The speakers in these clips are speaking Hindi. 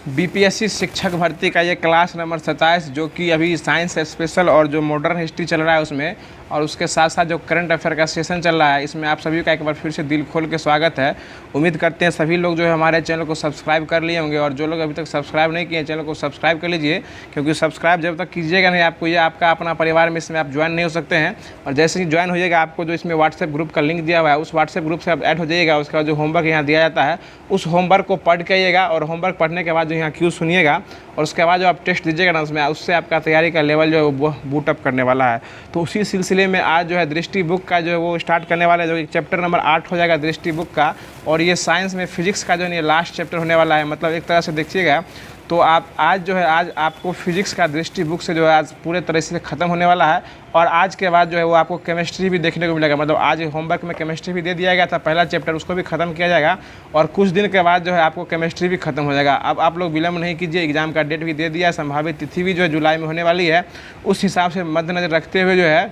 बीपीएससी शिक्षक भर्ती का ये क्लास नंबर 27 जो कि अभी साइंस स्पेशल और जो मॉडर्न हिस्ट्री चल रहा है उसमें, और उसके साथ साथ जो करंट अफेयर का सेशन चल रहा है, इसमें आप सभी का एक बार फिर से दिल खोल के स्वागत है। उम्मीद करते हैं सभी लोग जो है हमारे चैनल को सब्सक्राइब कर लिए होंगे, और जो लोग अभी तक सब्सक्राइब नहीं किए चैनल को सब्सक्राइब कर लीजिए, क्योंकि सब्सक्राइब जब तक कीजिएगा नहीं आपको ये आपका अपना परिवार में इसमें आप ज्वाइन नहीं हो सकते हैं। और जैसे ही ज्वाइन हो जाएगा आपको जो इसमें व्हाट्सएप ग्रुप का लिंक दिया हुआ है उस व्हाट्सएप ग्रुप से आप ऐड हो जाइएगा। उसके बाद जो होमवर्क यहाँ दिया जाता है उस होमवर्क को पढ़ के आइएगा, और होमवर्क पढ़ने के बाद जो यहाँ क्यू सुनिएगा, और उसके बाद जो आप टेस्ट दीजिएगा ना उसमें, उससे आपका तैयारी का लेवल जो है वो बूट अप करने वाला है। तो उसी सिलसिले में आज जो है दृष्टि बुक का जो है वो स्टार्ट करने वाला है, जो कि चैप्टर नंबर 8 हो जाएगा दृष्टि बुक का। और ये साइंस में फिजिक्स का जो है ये लास्ट चैप्टर होने वाला है। मतलब एक तरह से देखिएगा तो आप आज जो है आज आपको फिजिक्स का दृष्टि बुक से जो है आज पूरे तरह से ख़त्म होने वाला है। और आज के बाद जो है वो आपको केमिस्ट्री भी देखने को मिलेगा। मतलब आज होमवर्क में केमिस्ट्री भी दे दिया गया था, पहला चैप्टर उसको भी ख़त्म किया जाएगा, और कुछ दिन के बाद जो है आपको केमिस्ट्री भी ख़त्म हो जाएगा। अब आप लोग विलम्ब नहीं कीजिए, एग्जाम का डेट भी दे दिया है, संभावित तिथि भी जो है जुलाई में होने वाली है। उस हिसाब से मद्देनजर रखते हुए जो है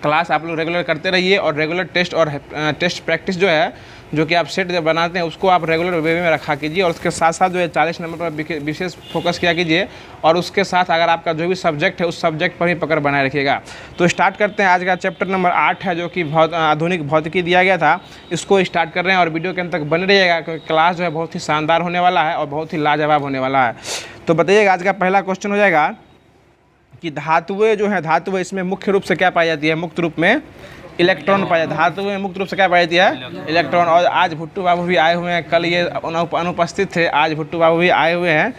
क्लास आप लोग रेगुलर करते रहिए, और रेगुलर टेस्ट और टेस्ट प्रैक्टिस जो है जो कि आप सेट जब बनाते हैं उसको आप रेगुलर वे में रखा कीजिए। और उसके साथ साथ जो है 40 नंबर पर विशेष फोकस किया कीजिए, और उसके साथ अगर आपका जो भी सब्जेक्ट है उस सब्जेक्ट पर ही पकड़ बनाए रखिएगा। तो स्टार्ट करते हैं। आज का चैप्टर नंबर 8 है जो कि आधुनिक भौतिकी दिया गया था, इसको स्टार्ट कर रहे हैं और वीडियो के अंत तक बने रहिएगा, क्योंकि क्लास जो है बहुत ही शानदार होने वाला है और बहुत ही लाजवाब होने वाला है। तो बताइएगा, आज का पहला क्वेश्चन हो जाएगा कि धातुएं जो है, धातुएं इसमें मुख्य रूप से क्या पाई जाती है? मुक्त रूप में इलेक्ट्रॉन पाया जाता है। धातु में मुक्त रूप से क्या पाई जाती है? इलेक्ट्रॉन। और आज भुट्टू बाबू भी आए हुए हैं, कल ये अनुपस्थित थे, आज भुट्टू बाबू भी आए हुए हैं।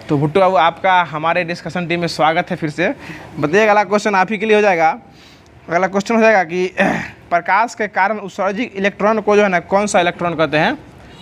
तो भुट्टू बाबू आपका हमारे डिस्कशन टीम में स्वागत है फिर से। बताइएगा, अगला क्वेश्चन आप ही के लिए हो जाएगा। अगला क्वेश्चन हो जाएगा कि प्रकाश के कारण उत्सर्जित इलेक्ट्रॉन को जो है ना कौन सा इलेक्ट्रॉन कहते हैं?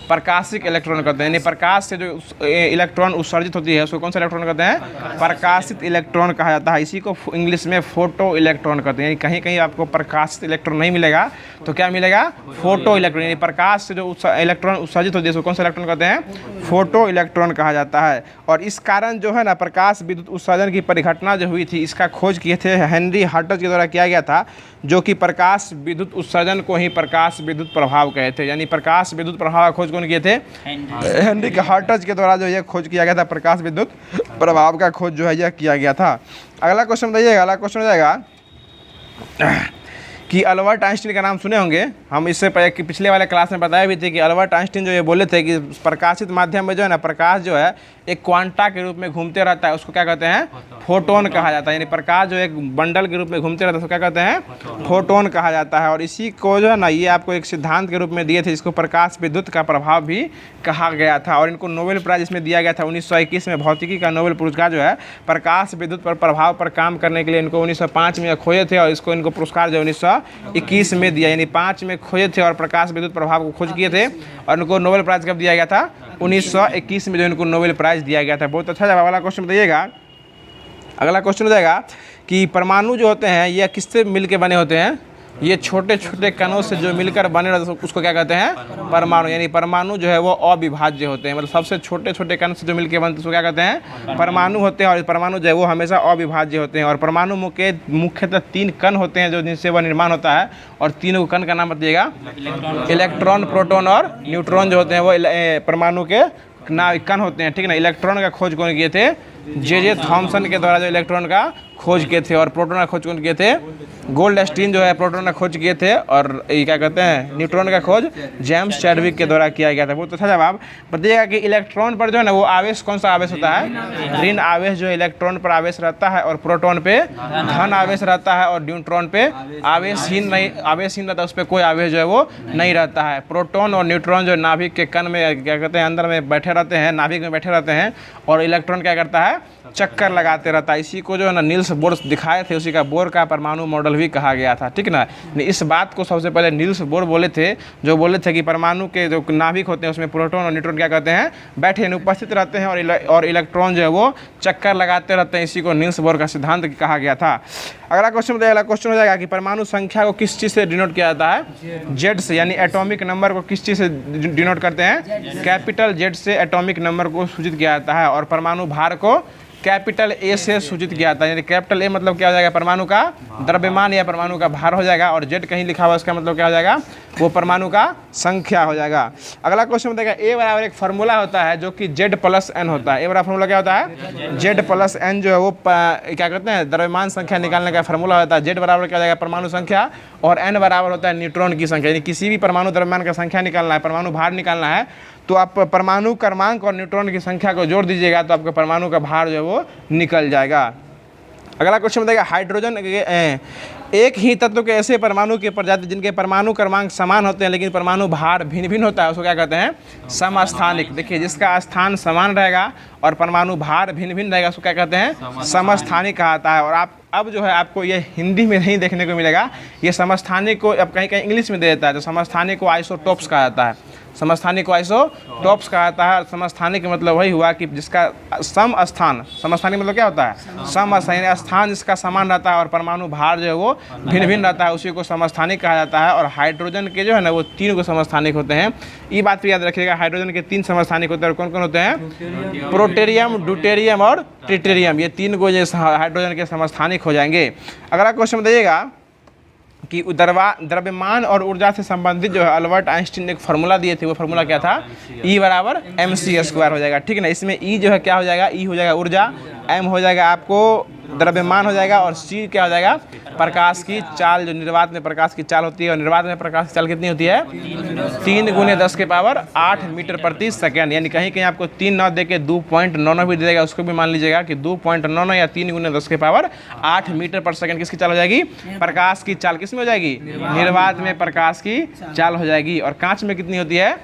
प्रकाशिक इलेक्ट्रॉन कहते हैं। यानी प्रकाश से जो इलेक्ट्रॉन उत्सर्जित होती है उसको कौन सा इलेक्ट्रॉन कहते हैं? प्रकाशित इलेक्ट्रॉन कहा जाता है। इसी को इंग्लिश में फोटो इलेक्ट्रॉन कहते हैं। यानी कहीं कहीं आपको प्रकाशित इलेक्ट्रॉन नहीं मिलेगा तो क्या मिलेगा? Photo electron. यानी प्रकाश से जो इलेक्ट्रॉन उत्सर्जित होती है उसको कौन सा इलेक्ट्रॉन कहते हैं? फोटो इलेक्ट्रॉन कहा जाता है। और इस कारण जो है ना प्रकाश विद्युत उत्सर्जन की परिघटना जो हुई थी, इसका खोज किए थे हेनरी हर्ट्ज के द्वारा किया गया था, जो कि प्रकाश विद्युत उत्सर्जन को ही प्रकाश विद्युत प्रभाव कहे थे। यानी प्रकाश विद्युत प्रभाव का खोज कौन किए थे? हेनरी हर्ट्ज के द्वारा जो ये खोज किया गया था, प्रकाश विद्युत प्रभाव का खोज जो है यह किया गया था। अगला क्वेश्चन बताइएगा। अगला क्वेश्चन हो जाएगा कि अल्बर्ट आइंस्टीन का नाम सुने होंगे। हम इससे पहले कि पिछले वाले क्लास में बताया भी थे कि अल्बर्ट आइंस्टीन जो ये बोले थे कि प्रकाशित माध्यम में जो है ना प्रकाश जो है एक क्वांटा के रूप में घूमते रहता है, उसको क्या कहते हैं? फोटोन कहा जाता है। यानी प्रकाश जो एक बंडल के रूप में घूमते रहता है उसको क्या कहते हैं? फोटोन कहा जाता है। और इसी को जो है ना ये आपको एक सिद्धांत के रूप में दिए थे, इसको प्रकाश विद्युत का प्रभाव भी कहा गया था। और इनको नोबेल प्राइज इसमें दिया गया था 1921 में। भौतिकी का नोबेल पुरस्कार जो है प्रकाश विद्युत पर प्रभाव पर काम करने के लिए इनको 1905 में खोजे थे, और इसको इनको पुरस्कार जो 1921 में दिया। यानी 5 में खोजे थे और प्रकाश विद्युत प्रभाव को खोज किए थे, और इनको नोबेल प्राइज कब दिया गया था? 1921 में जो इनको नोबेल प्राइज दिया गया था। बहुत अच्छा जवाब। अगला क्वेश्चन बताइएगा। अगला क्वेश्चन हो जाएगा कि परमाणु जो होते हैं ये किससे मिलकर बने होते हैं? ये छोटे छोटे कणों से जो मिलकर बने रहते हैं उसको क्या कहते हैं? परमाणु। यानी परमाणु जो है वो अविभाज्य होते हैं। मतलब सबसे छोटे छोटे कण से जो मिलकर बनते हैं उसको क्या कहते हैं? परमाणु होते हैं। और परमाणु जो है वो हमेशा अविभाज्य होते हैं। और परमाणु मुख्यतः 3 कण होते हैं जो जिनसे वह निर्माण होता है, और तीनों कण का नाम बताइएगा। इलेक्ट्रॉन, प्रोटॉन और न्यूट्रॉन जो होते हैं वो परमाणु के कण होते हैं। ठीक है ना। इलेक्ट्रॉन का खोज कौन किए थे? जे थॉमसन के द्वारा जो इलेक्ट्रॉन का खोज किए थे। और प्रोटॉन का खोज कौन किए थे? गोल्डस्टीन जो है प्रोटॉन का खोज किए थे। और ये क्या कहते हैं? न्यूट्रॉन का खोज जेम्स चैडविक के द्वारा किया गया था। बहुत अच्छा जवाब। बताइएगा कि इलेक्ट्रॉन पर जो है ना वो आवेश कौन सा आवेश होता है? ऋण आवेश जो इलेक्ट्रॉन पर आवेश रहता है, और प्रोटॉन पे धन आवेश रहता है, और न्यूट्रॉन पे आवेशहीन रहता है, उस पर कोई आवेश जो है वो नहीं रहता है। प्रोटॉन और न्यूट्रॉन जो नाभिक के कण में क्या कहते हैं अंदर में बैठे रहते हैं, नाभिक में बैठे रहते हैं, और इलेक्ट्रॉन क्या करता है? चक्कर लगाते रहता है। इसी को जो है ना नील्स बोर दिखाए थे, उसी का बोर का परमाणु मॉडल भी कहा गया था। ठीक ना। इस बात को सबसे पहले नील्स बोर बोले थे, जो बोले थे कि परमाणु के जो नाभिक होते हैं उसमें प्रोटॉन और न्यूट्रॉन क्या कहते हैं? बैठे उपस्थित रहते हैं, और इलेक्ट्रॉन जो है वो चक्कर लगाते रहते हैं। इसी को नील्स बोर का सिद्धांत कहा गया था। अगला क्वेश्चन बताइए। अगला क्वेश्चन हो जाएगा कि परमाणु संख्या को किस चीज़ से डिनोट किया जाता है? जेड से। यानी एटॉमिक नंबर को किस चीज़ से डिनोट करते हैं? कैपिटल जेड से एटॉमिक नंबर को सूचित किया जाता है। और परमाणु भार को कैपिटल ए से सूचित किया जाता है। यानी कैपिटल ए मतलब क्या हो जाएगा, परमाणु का द्रव्यमान या परमाणु का भार हो जाएगा, और जेड कहीं लिखा हुआ उसका मतलब क्या हो जाएगा, वो परमाणु का संख्या हो जाएगा। अगला क्वेश्चन बताएगा ए बराबर एक फार्मूला होता है जो कि जेड प्लस एन होता है। ए बराबर फार्मूला क्या होता है, जेड प्लस एन जो है वो क्या कहते हैं, द्रव्यमान संख्या निकालने का फार्मूला होता है। जेड बराबर क्या हो जाएगा, परमाणु संख्या, और एन बराबर होता है न्यूट्रॉन की संख्या। यानी किसी भी परमाणु द्रव्यमान का संख्या निकालना है, परमाणु भार निकालना है, तो आप परमाणु क्रमांक और न्यूट्रॉन की संख्या को जोड़ दीजिएगा तो आपका परमाणु का भार जो है वो निकल जाएगा। अगला क्वेश्चन बताएगा हाइड्रोजन एक ही तत्व के ऐसे परमाणु की प्रजाति जिनके परमाणु क्रमांक समान होते हैं लेकिन परमाणु भार भिन्न भिन्न होता है, उसको क्या कहते हैं, समस्थानिक। देखिए जिसका स्थान समान रहेगा और परमाणु भार भिन्न भिन्न रहेगा उसको क्या कहते हैं, समस्थानिक कहा जाता है। और आप अब जो है आपको ये हिंदी में नहीं देखने को मिलेगा, ये समस्थानिक को अब कहीं कहीं इंग्लिश में दे देता है, तो समस्थानिक को आइसोटोप्स कहा जाता है। समस्थानिक को आइसोटोप्स कहा जाता है। समस्थानिक मतलब वही हुआ कि जिसका सम स्थान, समस्थानिक मतलब क्या होता है, सम स्थान, स्थान जिसका समान रहता है और परमाणु भार जो है वो भिन्न भिन्न रहता है, उसी को समस्थानिक कहा जाता है। और हाइड्रोजन के जो है ना वो 3 को समस्थानिक होते हैं। ये बात भी याद रखिएगा, हाइड्रोजन के 3 समस्थानिक होते हैं। और कौन कौन होते हैं, प्रोटेरियम, ड्यूटेरियम और ट्रिटेरियम, ये 3 को जो हाइड्रोजन के समस्थानिक हो जाएंगे। अगला क्वेश्चन बताइएगा कि द्रव्यमान और ऊर्जा से संबंधित जो है अल्बर्ट आइंस्टीन ने एक फार्मूला दिए थे, वो फार्मूला क्या था, E बराबर mc² हो जाएगा। ठीक है ना, इसमें E जो है क्या हो जाएगा, E हो जाएगा ऊर्जा, M हो जाएगा आपको द्रव्यमान हो जाएगा, और C क्या हो जाएगा, प्रकाश की चाल, जो निर्वात में प्रकाश की चाल होती है। और निर्वात में प्रकाश की चाल कितनी होती है, 3 × 10⁸ मीटर प्रति सेकेंड। यानी कहीं कहीं आपको 3 न दे के 2.99 भी दे देगा, उसको भी मान लीजिएगा कि 2.99 या 3 × 10⁸ मीटर पर सेकेंड किसकी चाल हो जाएगी, प्रकाश की चाल। किसमें हो जाएगी, निर्वात में प्रकाश की चाल हो जाएगी। और कांच में कितनी होती है,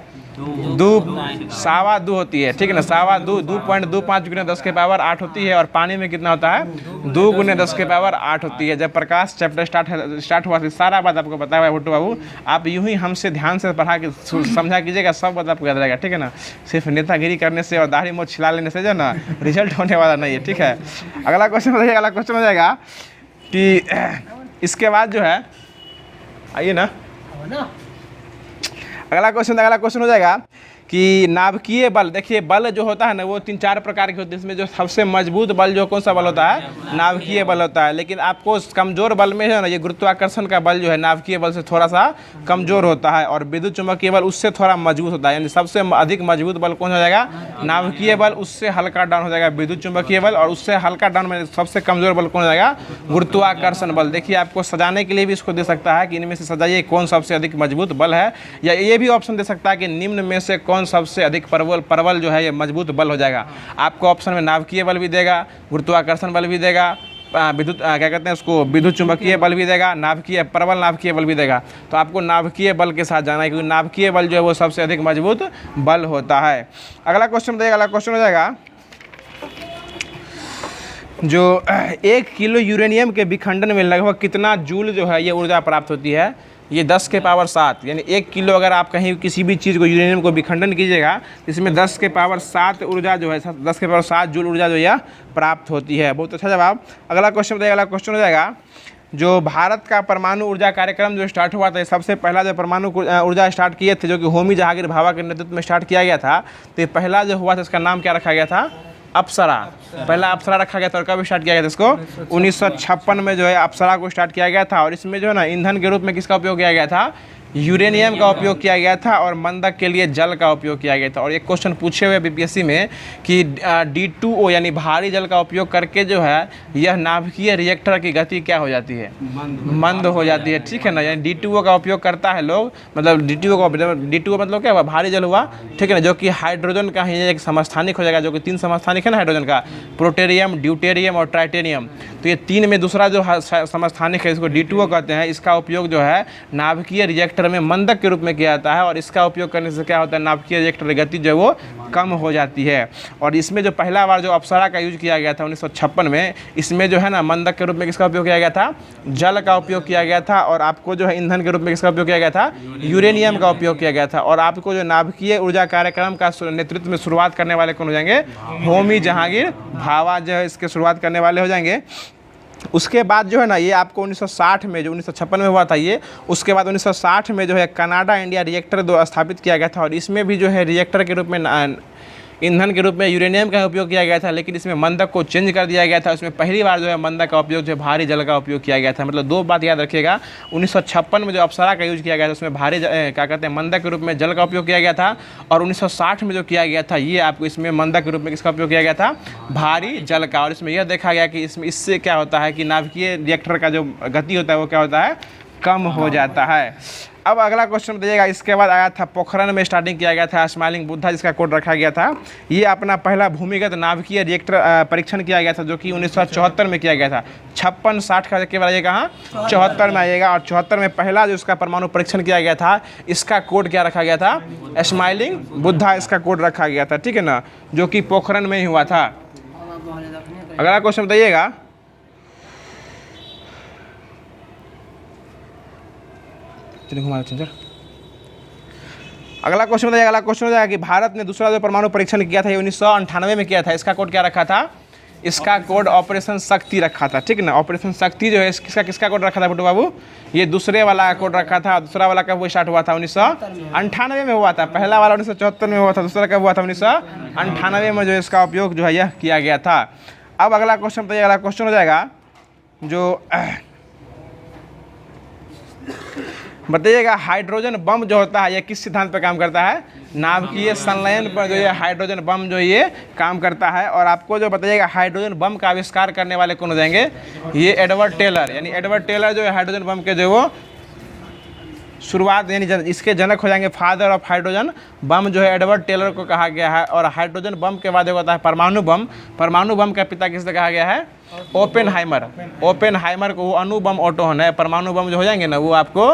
2.25 होती है। ठीक है ना, 2.25 × 10⁸ होती है। और पानी में कितना होता है, 2 × 10⁸ होती है। जब प्रकाश चैप्टर स्टार्ट हुआ था, सारा बात आपको बताया है भुट्टो बाबू। आप यूं ही हमसे ध्यान से पढ़ा के समझा कीजिएगा, सब बात आपको याद रहेगा। ठीक है ना, सिर्फ नेतागिरी करने से और दाढ़ी मोछ छिला लेने से जो ना रिजल्ट होने वाला नहीं है। ठीक है, अगला क्वेश्चन बताइए। अगला क्वेश्चन हो जाएगा कि इसके बाद जो है, आइए ना, अगला क्वेश्चन हो जाएगा कि नाभिकीय बल। देखिए बल जो होता है ना वो 3-4 प्रकार के होते हैं। इसमें जो सबसे मजबूत बल जो कौन सा बल होता है, नाभिकीय बल होता है। लेकिन आपको कमजोर बल में है ना, ये गुरुत्वाकर्षण का बल जो है नाभिकीय बल से थोड़ा सा कमजोर होता है, और विद्युत चुम्बकीय बल उससे थोड़ा मजबूत होता है। यानी सबसे अधिक मजबूत बल कौन हो जाएगा, नाभिकीय बल, उससे हल्का डाउन हो जाएगा विद्युत चुम्बकीय बल, और उससे हल्का डाउन में सबसे कमजोर बल कौन हो जाएगा, गुरुत्वाकर्षण बल। देखिए आपको सजाने के लिए भी इसको दे सकता है कि इनमें से सजाइए कौन सबसे अधिक मजबूत बल है, या ये भी ऑप्शन दे सकता है कि निम्न में से कौन सबसे अधिक प्रबल जो है ये मजबूत बल हो जाएगा। आपको ऑप्शन में नाभिकीय बल भी देगा, गुरुत्वाकर्षण बल भी देगा, विद्युत क्या कहते हैं उसको, विद्युत चुम्बकीय बल भी देगा, प्रबल नाभिकीय बल भी देगा। तो आपको नाभिकीय बल के साथ जाना है, क्योंकि नाभिकीय बल जो है वो सबसे अधिक मजबूत बल होता है। अगला क्वेश्चन बताइएगा। अगला क्वेश्चन हो जाएगा, जो 1 किलो यूरेनियम के विखंडन में लगभग कितना जूल जो है ये ऊर्जा प्राप्त होती है, ये 10⁻7। यानी 1 किलो अगर आप कहीं किसी भी चीज़ को, यूरेनियम को विखंडन कीजिएगा तो इसमें 10⁻7 ऊर्जा जो है, 10⁻7 जूल ऊर्जा जो यह प्राप्त होती है। बहुत अच्छा जवाब। अगला क्वेश्चन बताइएगा। अगला क्वेश्चन हो जाएगा, जो भारत का परमाणु ऊर्जा कार्यक्रम जो स्टार्ट हुआ था, सबसे पहला जो परमाणु ऊर्जा स्टार्ट किए थे जो कि होमी जहांगीर भाभा के नेतृत्व में स्टार्ट किया गया था, तो पहला जो हुआ था इसका नाम क्या रखा गया था, अप्सरा। पहला अप्सरा रखा गया था। और कब स्टार्ट किया गया था इसको, 1956 में जो है अप्सरा को स्टार्ट किया गया था। और इसमें जो है ना ईंधन के रूप में किसका उपयोग किया गया था, यूरेनियम का उपयोग किया गया था, और मंदक के लिए जल का उपयोग किया गया था। और एक क्वेश्चन पूछे हुए बीपीएससी में कि D2O यानी भारी जल का उपयोग करके जो है यह नाभिकीय रिएक्टर की गति क्या हो जाती है, मंद हो जाती है। ठीक है ना, यानी D2O का उपयोग करता है लोग, मतलब D2O मतलब क्या हुआ, भारी जल हुआ। ठीक है ना, जो कि हाइड्रोजन का ही एक समस्थानिक हो जाएगा, जो कि 3 समस्थानिक है ना हाइड्रोजन का, प्रोटेरियम, ड्यूटेरियम और ट्राइटेरियम। तो ये 3 में दूसरा जो समस्थानिक है इसको D2O कहते हैं। इसका उपयोग जो है नाभिकीय रिएक्टर में मंदक के रूप में किया जाता है, और इसका उपयोग करने से क्या होता है, नाभिकीय रिएक्टर की गति जो है वो कम हो जाती है। और इसमें जो पहला बार जो अप्सरा का यूज किया गया था 1956 में, इसमें जो है ना मंदक के रूप में किसका उपयोग किया गया था, जल का उपयोग किया गया था। और आपको जो है ईंधन के रूप में किसका उपयोग किया गया था, यूरेनियम का उपयोग किया गया था। और आपको जो नाभिकीय ऊर्जा कार्यक्रम का नेतृत्व में शुरुआत करने वाले कौन हो जाएंगे, होमी जहांगीर भाभा जो है इसके शुरुआत करने वाले हो जाएंगे। उसके बाद जो है ना ये आपको 1960 में, जो 1956 में हुआ था ये, उसके बाद 1960 में जो है कनाडा इंडिया रिएक्टर 2 स्थापित किया गया था। और इसमें भी जो है रिएक्टर के रूप में ईंधन के रूप में यूरेनियम का उपयोग किया गया था, लेकिन इसमें मंदक को चेंज कर दिया गया था। उसमें पहली बार जो है मंदक का उपयोग जो भारी जल का उपयोग किया गया था। मतलब दो बात याद रखिएगा, 1956 में जो अप्सरा का यूज किया गया था उसमें भारी क्या कहते हैं मंदक के रूप में जल का उपयोग किया गया था, और 1960 में जो किया गया था ये आपको इसमें मंदक के रूप में किसका उपयोग किया गया था, भारी जल का। और इसमें यह देखा गया कि इससे क्या होता है कि नाभिकीय रिएक्टर का जो गति होता है वो क्या होता है, कम हो जाता है। अब अगला क्वेश्चन बताइएगा, इसके बाद आया था पोखरण में स्टार्टिंग किया गया था स्माइलिंग बुद्धा जिसका कोड रखा गया था। ये अपना पहला भूमिगत नाभिकीय रिएक्टर परीक्षण किया गया था जो कि 1974 में किया गया था। 56-60 का केवल आइएगा कहाँ, 74 में आइएगा। और 74 में पहला जो इसका परमाणु परीक्षण किया गया था, इसका कोड क्या रखा गया था, स्माइलिंग बुद्धा इसका कोड रखा गया था, ठीक है ना, जो कि पोखरण में ही हुआ था। अगला क्वेश्चन बताइएगा, अगला क्वेश्चन बताइएगा। अगला क्वेश्चन हो जाएगा कि भारत ने दूसरा जो परमाणु परीक्षण किया था ये 1998 में किया था। इसका कोड क्या रखा था, इसका कोड ऑपरेशन शक्ति रखा था, ठीक है ना। ऑपरेशन शक्ति जो है किसका कोड रखा था बुट्टू बाबू, ये दूसरे वाला कोड रखा था। दूसरा वाला कब वो स्टार्ट हुआ था, 1998 में हुआ था। पहला वाला 1974 में हुआ था, दूसरा कब हुआ था, 1998 में जो इसका उपयोग जो है यह किया गया था। अब अगला क्वेश्चन बताइए। अगला क्वेश्चन हो जाएगा जो बताइएगा, हाइड्रोजन बम जो होता है ये किस सिद्धांत पर काम करता है, नाभिकीय संलयन पर जो ये हाइड्रोजन बम जो ये काम करता है। और आपको जो बताइएगा हाइड्रोजन बम का आविष्कार करने वाले कौन हो जाएंगे, ये एडवर्ड टेलर, यानी एडवर्ड टेलर जो है हाइड्रोजन बम के जो वो शुरुआत यानी इसके जनक हो जाएंगे। फादर ऑफ हाइड्रोजन बम जो है एडवर्ड टेलर को कहा गया है। और हाइड्रोजन बम के बाद होता है परमाणु बम। परमाणु बम का पिता किससे कहा गया है, ओपेनहाइमर। ओपेनहाइमर को, वो अणु बम ऑटोन है, परमाणु बम जो हो जाएंगे ना वो आपको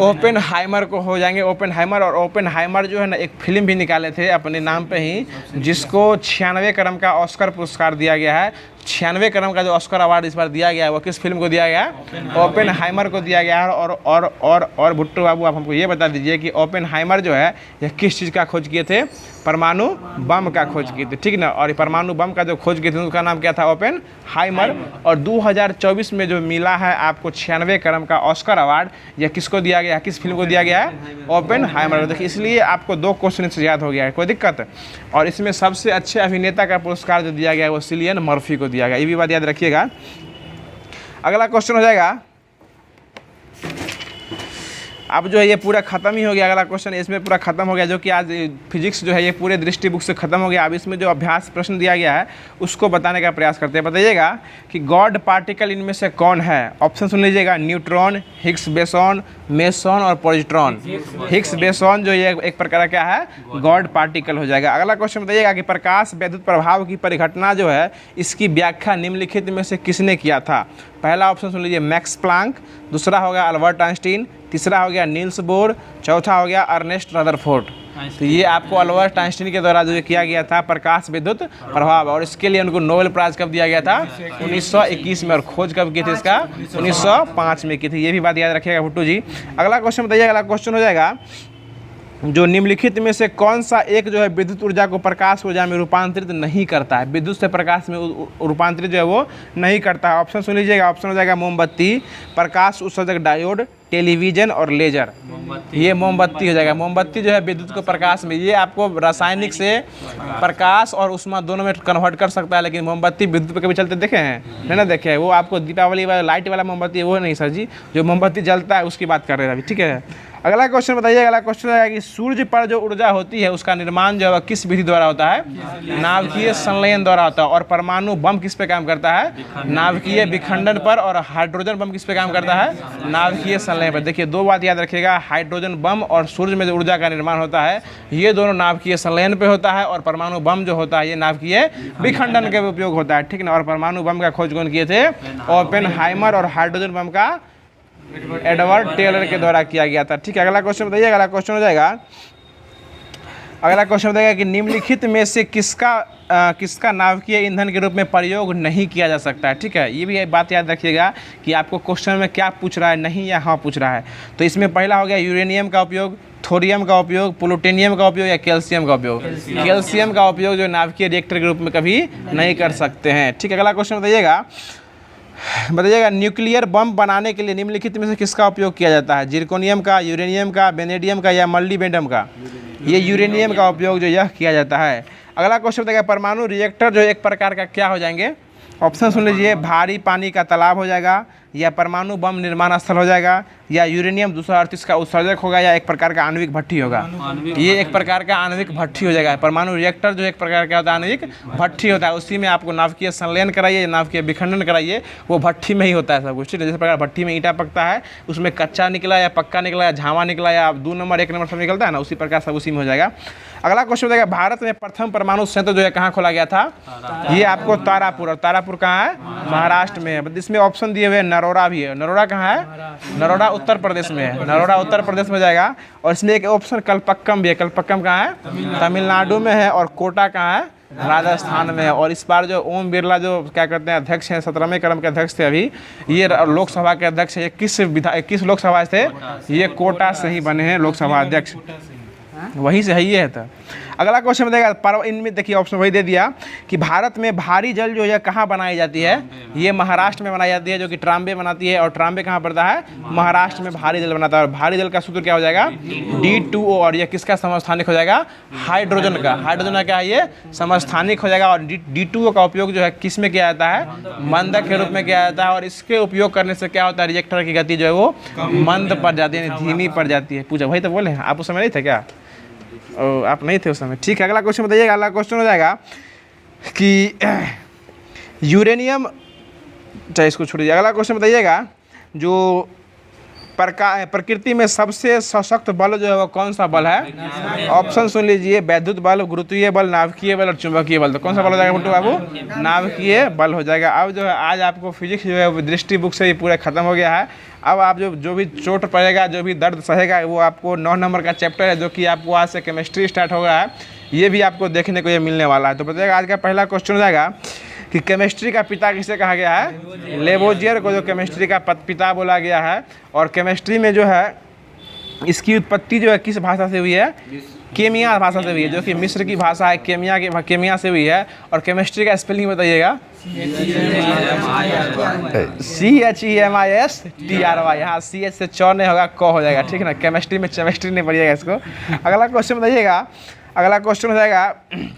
ओपेनहाइमर को हो जाएंगे, ओपेनहाइमर। और ओपेनहाइमर जो है ना एक फिल्म भी निकाले थे अपने नाम पे ही, जिसको 96 क्रम का ऑस्कर पुरस्कार दिया गया है। 96 क्रम का जो ऑस्कर अवार्ड इस बार दिया गया है वो किस फिल्म को दिया गया है, ओपेनहाइमर को दिया गया है। और भुट्टो बाबू आप हमको ये बता दीजिए कि ओपेनहाइमर जो है यह किस चीज़ का खोज किए थे, परमाणु बम का खोज किए थे, ठीक ना। और परमाणु बम का जो खोज किए थे उसका नाम क्या था, ओपेनहाइमर। और 2024 में जो मिला है आपको 96 क्रम का ऑस्कर अवार्ड, यह किसको दिया गया है, किस फिल्म को दिया गया है, ओपेनहाइमर। देखिए इसलिए आपको 2 क्वेश्चन से याद हो गया है, कोई दिक्कत। और इसमें सबसे अच्छे अभिनेता का पुरस्कार जो दिया गया है वो सिलियन मर्फी को दिया गया, ये भी बात याद रखिएगा। अगला क्वेश्चन हो जाएगा, अब जो है ये पूरा खत्म ही हो गया। अगला क्वेश्चन इसमें पूरा खत्म हो गया, जो कि आज फिजिक्स जो है ये पूरे दृष्टि बुक से खत्म हो गया। अब इसमें जो अभ्यास प्रश्न दिया गया है उसको बताने का प्रयास करते हैं। बताइएगा कि गॉड पार्टिकल इनमें से कौन है। ऑप्शन सुन लीजिएगा, न्यूट्रॉन, हिग्स बोसॉन, मेसॉन और पॉजिट्रॉन। हिग्स बोसॉन जो ये एक प्रकार का क्या है, गॉड पार्टिकल हो जाएगा। अगला क्वेश्चन बताइएगा कि प्रकाश वैद्युत प्रभाव की परिघटना जो है इसकी व्याख्या निम्नलिखित में से किसने किया था। पहला ऑप्शन सुन लीजिए, मैक्स प्लांक। दूसरा हो गया अल्बर्ट आइंस्टीन। तीसरा हो गया नील्स बोर। चौथा हो गया अर्नेस्ट रदरफोर्ड। तो ये आपको अल्बर्ट आइंस्टीन के द्वारा जो किया गया था प्रकाश विद्युत प्रभाव, और इसके लिए उनको नोबेल प्राइज कब दिया गया था, 1921 में। और खोज कब की थी इसका, 1905 में की थी। ये भी बात याद रखिएगा भुट्टू जी। अगला क्वेश्चन बताइएगा। अगला क्वेश्चन हो जाएगा, जो निम्नलिखित में से कौन सा एक जो है विद्युत ऊर्जा को प्रकाश ऊर्जा में रूपांतरित नहीं करता है, विद्युत से प्रकाश में रूपांतरित जो है वो नहीं करता है। ऑप्शन सुन लीजिएगा। ऑप्शन हो जाएगा मोमबत्ती, प्रकाश उत्सर्जक डायोड, टेलीविजन और लेजर। ये मोमबत्ती हो जाएगा। मोमबत्ती जो है विद्युत को प्रकाश में, ये आपको रासायनिक से प्रकाश और उष्मा दोनों में कन्वर्ट कर सकता है, लेकिन मोमबत्ती विद्युत पर कभी चलते देखे हैं, नहीं ना देखे हैं। वो आपको दीपावली वाला लाइट वाला मोमबत्ती वो नहीं सर जी, जो मोमबत्ती जलता है उसकी बात कर रहे हैं अभी, ठीक है। अगला क्वेश्चन बताइए। अगला क्वेश्चन है कि सूर्य पर जो ऊर्जा होती है उसका निर्माण जो है किस विधि द्वारा होता है, नाभिकीय संलयन द्वारा होता है। और परमाणु बम किस पे काम करता है, नाभिकीय विखंडन पर। और हाइड्रोजन बम किस पे काम करता है, नाभिकीय संलयन पर। देखिए 2 बात याद रखिएगा, हाइड्रोजन बम और सूर्य में जो ऊर्जा का निर्माण होता है ये दोनों नाभिकीय संलयन पे होता है। और परमाणु बम जो होता है ये नाभिकीय विखंडन के उपयोग होता है, ठीक ना। और परमाणु बम का खोज कौन किए थे, ओपेनहाइमर। और हाइड्रोजन बम का एडवर्ड टेलर के द्वारा किया गया था, ठीक है। अगला क्वेश्चन बताइए। अगला क्वेश्चन हो जाएगा, अगला क्वेश्चन बताएगा कि निम्नलिखित में से किसका नाभिकीय ईंधन के रूप में प्रयोग नहीं किया जा सकता है, ठीक है। ये भी बात याद रखिएगा कि आपको क्वेश्चन में क्या पूछ रहा है, नहीं या हाँ पूछ रहा है। तो इसमें पहला हो गया यूरेनियम का उपयोग, थोरियम का उपयोग, प्लूटोनियम का उपयोग या कैल्शियम का उपयोग। कैल्शियम का उपयोग जो नाभिकीय रिएक्टर के रूप में कभी नहीं कर सकते हैं, ठीक है। अगला क्वेश्चन बताइएगा न्यूक्लियर बम बनाने के लिए निम्नलिखित में से किसका उपयोग किया जाता है, जिर्कोनियम का, यूरेनियम का, वेनेडियम का या मॉलिब्डेनम का। ये यूरेनियम का उपयोग जो यह किया जाता है। अगला क्वेश्चन बताइएगा, परमाणु रिएक्टर जो एक प्रकार का क्या हो जाएंगे? ऑप्शन सुन लीजिए, भारी पानी का तालाब हो जाएगा, या परमाणु बम निर्माण स्थल हो जाएगा, या यूरेनियम 238 का उत्सर्जक होगा, या एक प्रकार का आणविक भट्टी होगा। ये एक प्रकार का आणविक भट्टी हो जाएगा। परमाणु रिएक्टर जो एक प्रकार का होता है आणविक भट्टी होता है, उसी में आपको नाभिकीय संलयन कराइए, नाभिकीय विखंडन कराइए, वो भट्टी में ही होता है सब कुछ। ठीक है, जिस प्रकार भट्टी में ईंटा पकता है, उसमें कच्चा निकला या पक्का निकला या झावा निकला या 2 नंबर 1 नंबर सब निकलता है ना, उसी प्रकार सब उसी में हो जाएगा। अगला क्वेश्चन बताएगा, भारत में प्रथम परमाणु संयंत्र जो है कहाँ खोला गया था? ये आपको तारापुर, और तारापुर कहाँ है? महाराष्ट्र में है। इसमें ऑप्शन दिए हुए नरोड़ा भी है। नरोड़ा कहाँ है? नरोड़ा उत्तर प्रदेश में है। नरोड़ा उत्तर प्रदेश में जाएगा। और इसमें एक ऑप्शन कलपक्कम भी है। कलपक्कम कहाँ है? तमिलनाडु में है। और कोटा कहाँ है? राजस्थान में है। और इस बार जो ओम बिरला जो क्या कहते हैं अध्यक्ष हैं, 17वें क्रम के अध्यक्ष थे अभी, ये लोकसभा के अध्यक्ष है। ये किस लोकसभा से थे? ये कोटा से ही बने हैं लोकसभा अध्यक्ष, वहीं से है ये है। अगला क्वेश्चन बताएगा, इनमें देखिए ऑप्शन वही दे दिया कि भारत में भारी जल जो है कहाँ बनाई जाती है? ये महाराष्ट्र में बनाई जाती है, जो कि ट्राम्बे बनाती है। और ट्राम्बे कहाँ पड़ता है? महाराष्ट्र में भारी जल बनाता है। और भारी जल का सूत्र क्या हो जाएगा? D2O। और ये किसका समस्थानिक हो जाएगा? हाइड्रोजन का। हाइड्रोजन का क्या है? ये समस्थानिक हो जाएगा। और D2O का उपयोग जो है किस में किया जाता है? मंदक के रूप में किया जाता है। और इसके उपयोग करने से क्या होता है? रिएक्टर की गति जो है वो मंद पड़ जाती है, धीमी पड़ जाती है। पूछा वही तो बोले हैं, आप उस समय नहीं थे क्या? आप नहीं थे उस समय। ठीक है, अगला क्वेश्चन बताइएगा। अगला क्वेश्चन हो जाएगा कि यूरेनियम, चाहे इसको छोड़िए। अगला क्वेश्चन बताइएगा, जो प्रकृति में सबसे सशक्त बल जो है वो कौन सा बल है? ऑप्शन सुन लीजिए, वैद्युत बल, गुरुत्वीय बल, नाभिकीय बल और चुंबकीय बल। तो कौन सा बल हो जाएगा बुट्टू बाबू? नाभिकीय बल हो जाएगा। अब जो है आज आपको फिजिक्स जो है वो दृष्टि बुक से ही पूरा खत्म हो गया है। अब आप जो भी चोट पड़ेगा, जो भी दर्द सहेगा, वो आपको 9 नंबर का चैप्टर है, जो कि आपको आज से केमिस्ट्री स्टार्ट हो गया है, ये भी आपको देखने को ये मिलने वाला है। तो बताइएगा, आज का पहला क्वेश्चन हो जाएगा कि केमिस्ट्री का पिता किसे कहा गया है? लेवोजियर को जो केमिस्ट्री का पिता बोला गया है। और केमिस्ट्री में जो है इसकी उत्पत्ति जो है किस भाषा से हुई है? केमिया भाषा से हुई है, जो कि मिस्र की भाषा है। केमिया से हुई है। और केमिस्ट्री का स्पेलिंग बताइएगा। CHEMISTRY। यहाँ CH से चौ नहीं होगा, क हो जाएगा। ठीक है ना, केमिस्ट्री में केमिस्ट्री नहीं पढ़िएगा इसको। अगला क्वेश्चन बताइएगा। अगला क्वेश्चन हो जाएगा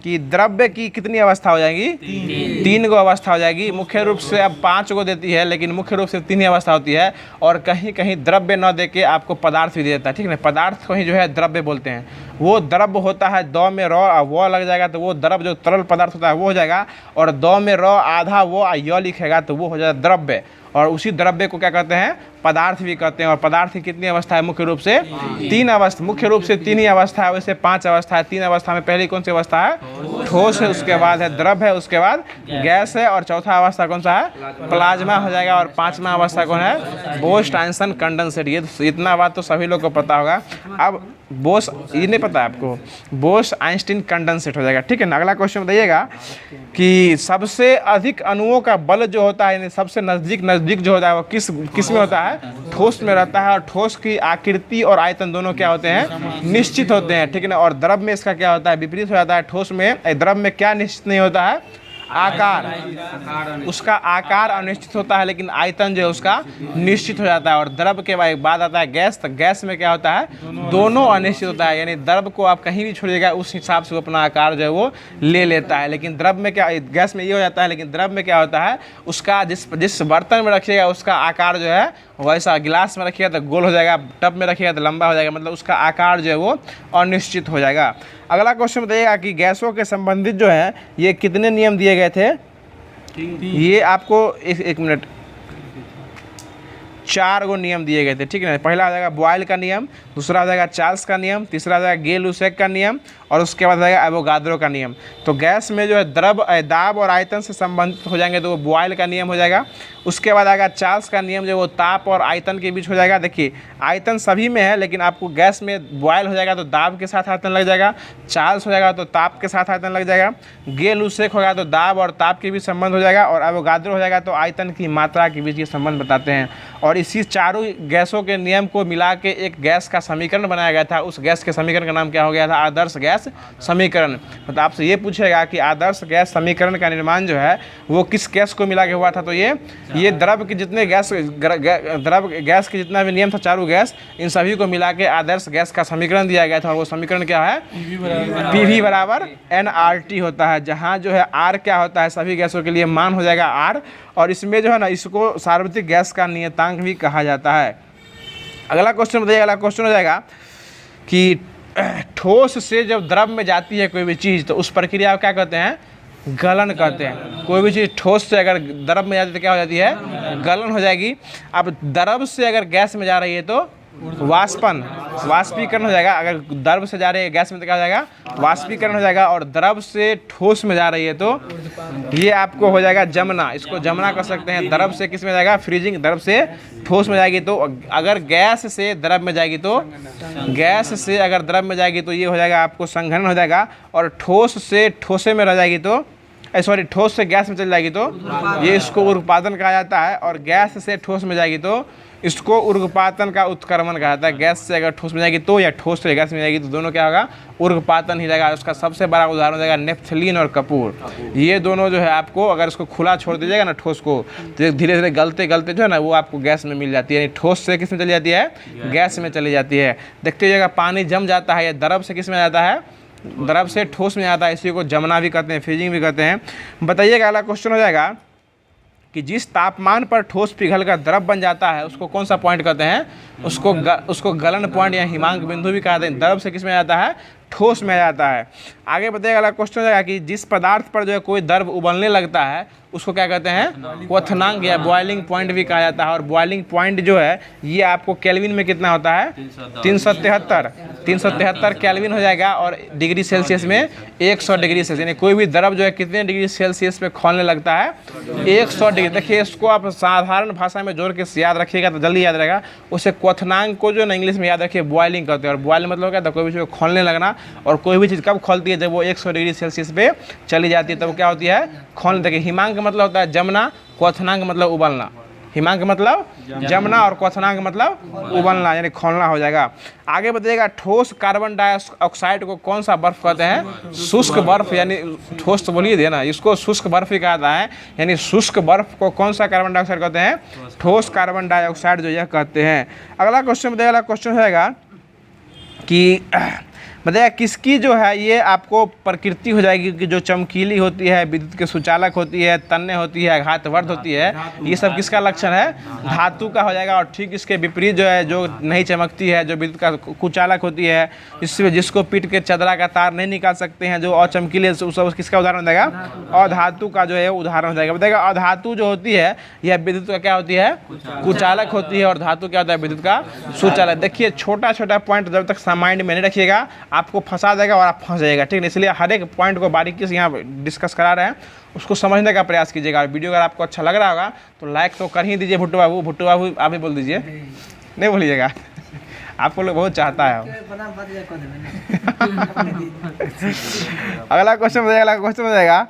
कि द्रव्य की कितनी अवस्था हो जाएगी? 3 गो अवस्था हो जाएगी। मुख्य रूप से अब 5 गो देती है, लेकिन मुख्य रूप से 3 ही अवस्था होती है। और कहीं कहीं द्रव्य न दे के आपको पदार्थ भी दे देता है। ठीक है ना, पदार्थ को ही जो है द्रव्य बोलते हैं। वो द्रव्य होता है, द में र वो लग जाएगा तो वो द्रव्य जो तरल पदार्थ होता है वो हो जाएगा। और द में र आधा वो य लिखेगा तो वो हो जाएगा द्रव्य। और उसी द्रव्य को क्या कहते हैं? पदार्थ भी कहते हैं। और पदार्थ की कितनी अवस्था है? मुख्य रूप से 3 अवस्था। मुख्य रूप से 3 ही अवस्था है, वैसे 5 अवस्था है। 3 अवस्था में पहली कौन सी अवस्था है? ठोस है, उसके बाद है द्रव है, उसके बाद गैस है, और चौथा अवस्था कौन सा है? प्लाज्मा हो जाएगा। और 5वां अवस्था कौन है? Bose Einstein condensate. ये इतना बात तो सभी लोग को पता होगा। अब बोस, ये नहीं पता है आपको? बोस आइंस्टाइन कंडेंसेट हो जाएगा। ठीक है ना। अगला क्वेश्चन बताइएगा कि सबसे अधिक अणुओं का बल जो होता है, यानी सबसे नजदीक जो होता है वो किस में होता है? ठोस में रहता है। और ठोस की आकृति और आयतन दोनों क्या होते हैं? निश्चित होते हैं। ठीक है ना। और द्रव में इसका क्या होता है? विपरीत हो जाता है। ठोस में, द्रव में क्या निश्चित नहीं होता है? आकार। उसका आकार अनिश्चित होता है, लेकिन आयतन जो है उसका निश्चित हो जाता है। और द्रव के बाद आता है गैस। तो गैस में क्या होता है? दोनों अनिश्चित होता है। यानी द्रव को आप कहीं भी छोड़िएगा उस हिसाब से वो अपना आकार जो है वो ले लेता है। लेकिन द्रव में क्या, गैस में ये हो जाता है, लेकिन द्रव में क्या होता है? उसका जिस बर्तन में रखिएगा उसका आकार जो है वैसा, गिलास में रखिएगा तो गोल हो जाएगा, टब में रखिएगा तो लंबा हो जाएगा। मतलब उसका आकार जो है वो अनिश्चित हो जाएगा। अगला क्वेश्चन बताइएगा कि गैसों के संबंधित जो है ये कितने नियम दिए गए थे? ये आपको एक मिनट, 4 गो नियम दिए गए थे। ठीक है ना। पहला आ जाएगा बॉयल का नियम, दूसरा आ जाएगा चार्ल्स का नियम, तीसरा आ जाएगा गे-लुसेक का नियम, और उसके बाद आ जाएगा एवोगाद्रो का नियम। तो गैस में जो है द्रव, दाब और आयतन से संबंधित हो जाएंगे तो वो बॉयल का नियम हो जाएगा। उसके बाद आएगा चार्ल्स का नियम, जो वो ताप और आयतन के बीच हो जाएगा। देखिए आयतन सभी में है, लेकिन आपको गैस में बॉयल हो जाएगा तो दाब के साथ आयतन लग जाएगा। चार्ल्स हो जाएगा तो ताप के साथ आयतन लग जाएगा। गे-लुसेक होगा तो दाब और ताप के बीच संबंध हो जाएगा। और एवोगाद्रो हो जाएगा तो आयतन की मात्रा के बीच ये संबंध बताते हैं। और इसी चारों गैसों के नियम को मिला के एक गैस का समीकरण बनाया गया था। उस गैस के समीकरण का नाम क्या हो गया था? आदर्श गैस समीकरण। मतलब आपसे ये पूछेगा कि आदर्श गैस समीकरण का निर्माण जो है वो किस गैस को मिला के हुआ था? तो ये ये द्रव के जितने द्रव गैस के जितना भी नियम था, चारों गैस, इन सभी को मिला के आदर्श गैस का समीकरण दिया गया था। और वो समीकरण क्या है? PV बराबर nRT होता है, जहाँ जो है R क्या होता है, सभी गैसों के लिए मान हो जाएगा R। और इसमें जो है ना, इसको सार्वत्रिक गैस का नियतांक भी कहा जाता है। अगला क्वेश्चन बताइए। अगला क्वेश्चन हो जाएगा कि ठोस से जब द्रव में जाती है कोई भी चीज़, तो उस प्रक्रिया को क्या कहते हैं? गलन कहते हैं। कोई भी चीज़ ठोस से अगर द्रव में जाती है तो क्या हो जाती है? गलन हो जाएगी। अब द्रव से अगर गैस में जा रही है तो वाष्पीकरण हो जाएगा। अगर द्रव से जा रही है गैस में तो क्या हो जाएगा? वाष्पीकरण हो जाएगा। और द्रव से ठोस में जा रही है तो ये आपको हो जाएगा जमना। इसको जमना कर सकते हैं। द्रव से किस में जाएगा? फ्रीजिंग। द्रव से ठोस में जाएगी तो, अगर गैस से द्रव में जाएगी तो, गैस से अगर द्रव में जाएगी तो ये हो जाएगा आपको संघनन हो जाएगा। और ठोस से ठोसे में रह जाएगी तो, सॉरी, ठोस से गैस में चल जाएगी तो ये इसको उर्ध्वपातन कहा जाता है। और गैस से ठोस में जाएगी तो इसको ऊर्ध्वपातन का उत्क्रमण कहा जाता है। गैस से अगर ठोस में जाएगी तो, या ठोस से गैस में जाएगी तो, दोनों क्या होगा? ऊर्ध्वपातन ही रहेगा। उसका सबसे बड़ा उदाहरण हो जाएगा नेफ्थलीन और कपूर। ये दोनों जो है आपको, अगर इसको खुला छोड़ दीजिएगा ना ठोस को, तो धीरे धीरे गलते गलते जो है ना वो आपको गैस में मिल जाती है। यानी ठोस से किस में चली जाती है? गैस में चली जाती है। देखते रहिएगा, पानी जम जाता है, या द्रव से किस में जाता है? द्रव से ठोस में आता है। इसी को जमना भी कहते हैं, फ्रीजिंग भी कहते हैं। बताइएगा। अगला क्वेश्चन हो जाएगा कि जिस तापमान पर ठोस पिघल कर द्रव बन जाता है उसको कौन सा पॉइंट कहते हैं? उसको गलन पॉइंट या हिमांक बिंदु भी कहते हैं। द्रव से किस में जाता है? ठोस में जाता है। आगे बताइएगा। अगला क्वेश्चन हो जाएगा कि जिस पदार्थ पर जो है कोई द्रव उबलने लगता है उसको क्या कहते हैं? क्वथनांक या बॉइलिंग पॉइंट भी कहा जाता है। और बॉइलिंग पॉइंट जो है ये आपको केल्विन में कितना होता है? 373 केल्विन हो जाएगा। और डिग्री सेल्सियस में 100 डिग्री सेल्सियस। यानी कोई भी द्रव जो है कितने डिग्री सेल्सियस पे खौलने लगता है? 100 डिग्री। देखिए, इसको आप साधारण भाषा में जोड़ के याद रखिएगा तो जल्दी याद रहेगा। उसे क्वथनांक को जो ना इंग्लिश में याद रखिए बॉइलिंग कहते हैं। और बॉइलिंग मतलब क्या था? कोई भी चीज़ खौलने लगना। और कोई भी चीज़ कब खोलती है? जब वो 100 डिग्री सेल्सियस पे चली जाती है तब क्या होती है? खोलने। देखिए, हिमांक मतलब होता है जमना, क्वथनांक मतलब उबलना। हिमांक मतलब जमना और क्वथनांक मतलब उबलना, यानी खोलना हो जाएगा। आगे बताइएगा। ठोस कार्बन डाइऑक्साइड को कौन सा बर्फ कहते हैं? शुष्क बर्फ। यानी ठोस तो बोलिए दे ना, इसको शुष्क बर्फ ही कहा जाता है। यानी शुष्क बर्फ को कौन सा कार्बन डाइऑक्साइड कहते हैं? ठोस कार्बन डाइऑक्साइड जो यह कहते हैं। अगला क्वेश्चन बताइएगा। अगला क्वेश्चन रहेगा कि बताइए किसकी जो है ये आपको प्रकृति हो जाएगी कि जो चमकीली होती है, विद्युत के सुचालक होती है, तन्य होती है, आघातवर्ध होती है, ये सब किसका लक्षण है? धातु का हो जाएगा। और ठीक इसके विपरीत जो है, जो नहीं चमकती है, जो विद्युत का कुचालक होती है, जिसको पीट के चदरा का तार नहीं निकाल सकते हैं, जो अचमकीले, सब किसका उदाहरण देगा? अधातु का जो है उदाहरण हो जाएगा। बताएगा अधातु जो होती है यह विद्युत का क्या होती है? कुचालक होती है। और धातु क्या होता है? विद्युत का सुचालक। देखिए, छोटा छोटा पॉइंट जब तक माइंड में नहीं रखिएगा आपको फंसा देगा और आप फंस जाएगा। ठीक है, इसलिए हर एक पॉइंट को बारीकी से यहाँ डिस्कस करा रहे हैं, उसको समझने का प्रयास कीजिएगा। वीडियो अगर आपको अच्छा लग रहा होगा तो लाइक तो कर ही दीजिए। भुट्टू बाबू, भुट्टू बाबू आप ही बोल दीजिए, नहीं बोलिएगा, आपको लोग बहुत चाहता है। अगला क्वेश्चन बताइएगा।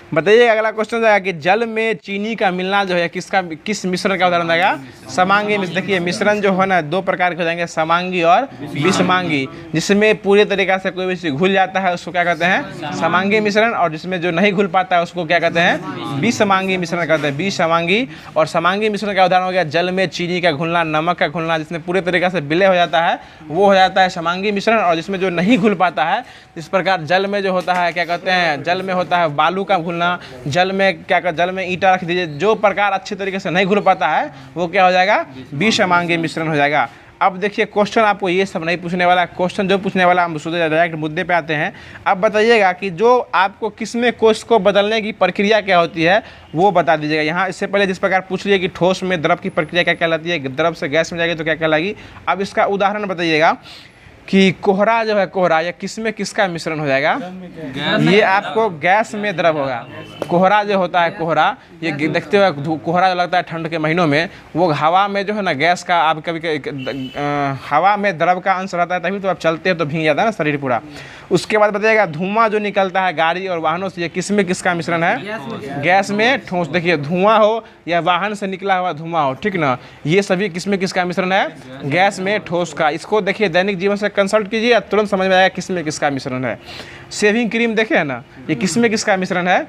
बताइए। अगला क्वेश्चन जाएगा कि जल में चीनी का मिलना जो है किस मिश्रण का उदाहरण देगा? समांगी मिश्रण। देखिए, मिश्रण जो है ना दो प्रकार के हो जाएंगे, समांगी और विषमांगी। जिसमें पूरे तरीका से कोई भी चीज घुल जाता है उसको क्या कहते हैं? समांगी मिश्रण। और जिसमें जो नहीं घुल पाता है उसको क्या कहते हैं? विषमांगी मिश्रण कहते हैं। विषमांगी और समांगी मिश्रण का उदाहरण हो गया जल में चीनी का घुलना, नमक का घुलना, जिसमें पूरे तरीका से विलय हो जाता है वो हो जाता है समांगी मिश्रण। और जिसमें जो नहीं घुल पाता है, इस प्रकार जल में जो होता है क्या कहते हैं? जल में होता है बालू का घुलना, जल में क्या कर, जल में ईंटा रख दीजिए, जो प्रकार अच्छे तरीके से नहीं घुल पाता है वो क्या हो जाएगा? विषमांगी मिश्रण हो जाएगा। अब देखिए, क्वेश्चन आपको ये सब नहीं पूछने वाला, क्वेश्चन जो पूछने वाला हम सीधे डायरेक्ट मुद्दे पे आते हैं। अब बताइएगा कि जो आपको किसमें कोष को बदलने की प्रक्रिया क्या होती है वो बता दीजिएगा। यहाँ इससे पहले जिस प्रकार पूछ लिया कि ठोस में द्रव की प्रक्रिया क्या कहलाती है, द्रव से गैस में जाएगी तो क्या कहलाएगी। अब इसका उदाहरण बताइएगा कि कोहरा जो है, कोहरा ये किसमें किसका मिश्रण हो जाएगा? ये आपको गैस में द्रव होगा। कोहरा जो होता है, कोहरा ये देखते हुए कोहरा जो लगता है ठंड के महीनों में, वो हवा में जो है ना गैस का, आप कभी हवा में द्रव का अंश रहता है, तभी तो आप चलते हैं तो भीग जाता है ना शरीर पूरा। उसके बाद बताइएगा धुआं जो निकलता है गाड़ी और वाहनों से, ये किसमें किसका मिश्रण है? गैस में ठोस। देखिए, धुआं हो या वाहन से निकला हुआ धुआं हो, ठीक ना, ये सभी किसमें किसका मिश्रण है? गैस में ठोस का। इसको देखिए दैनिक जीवन से कंसल्ट कीजिए या तुरंत समझ में आएगा किसमें किसका मिश्रण है। शेविंग क्रीम देखे है ना, ये किसमें किसका मिश्रण है?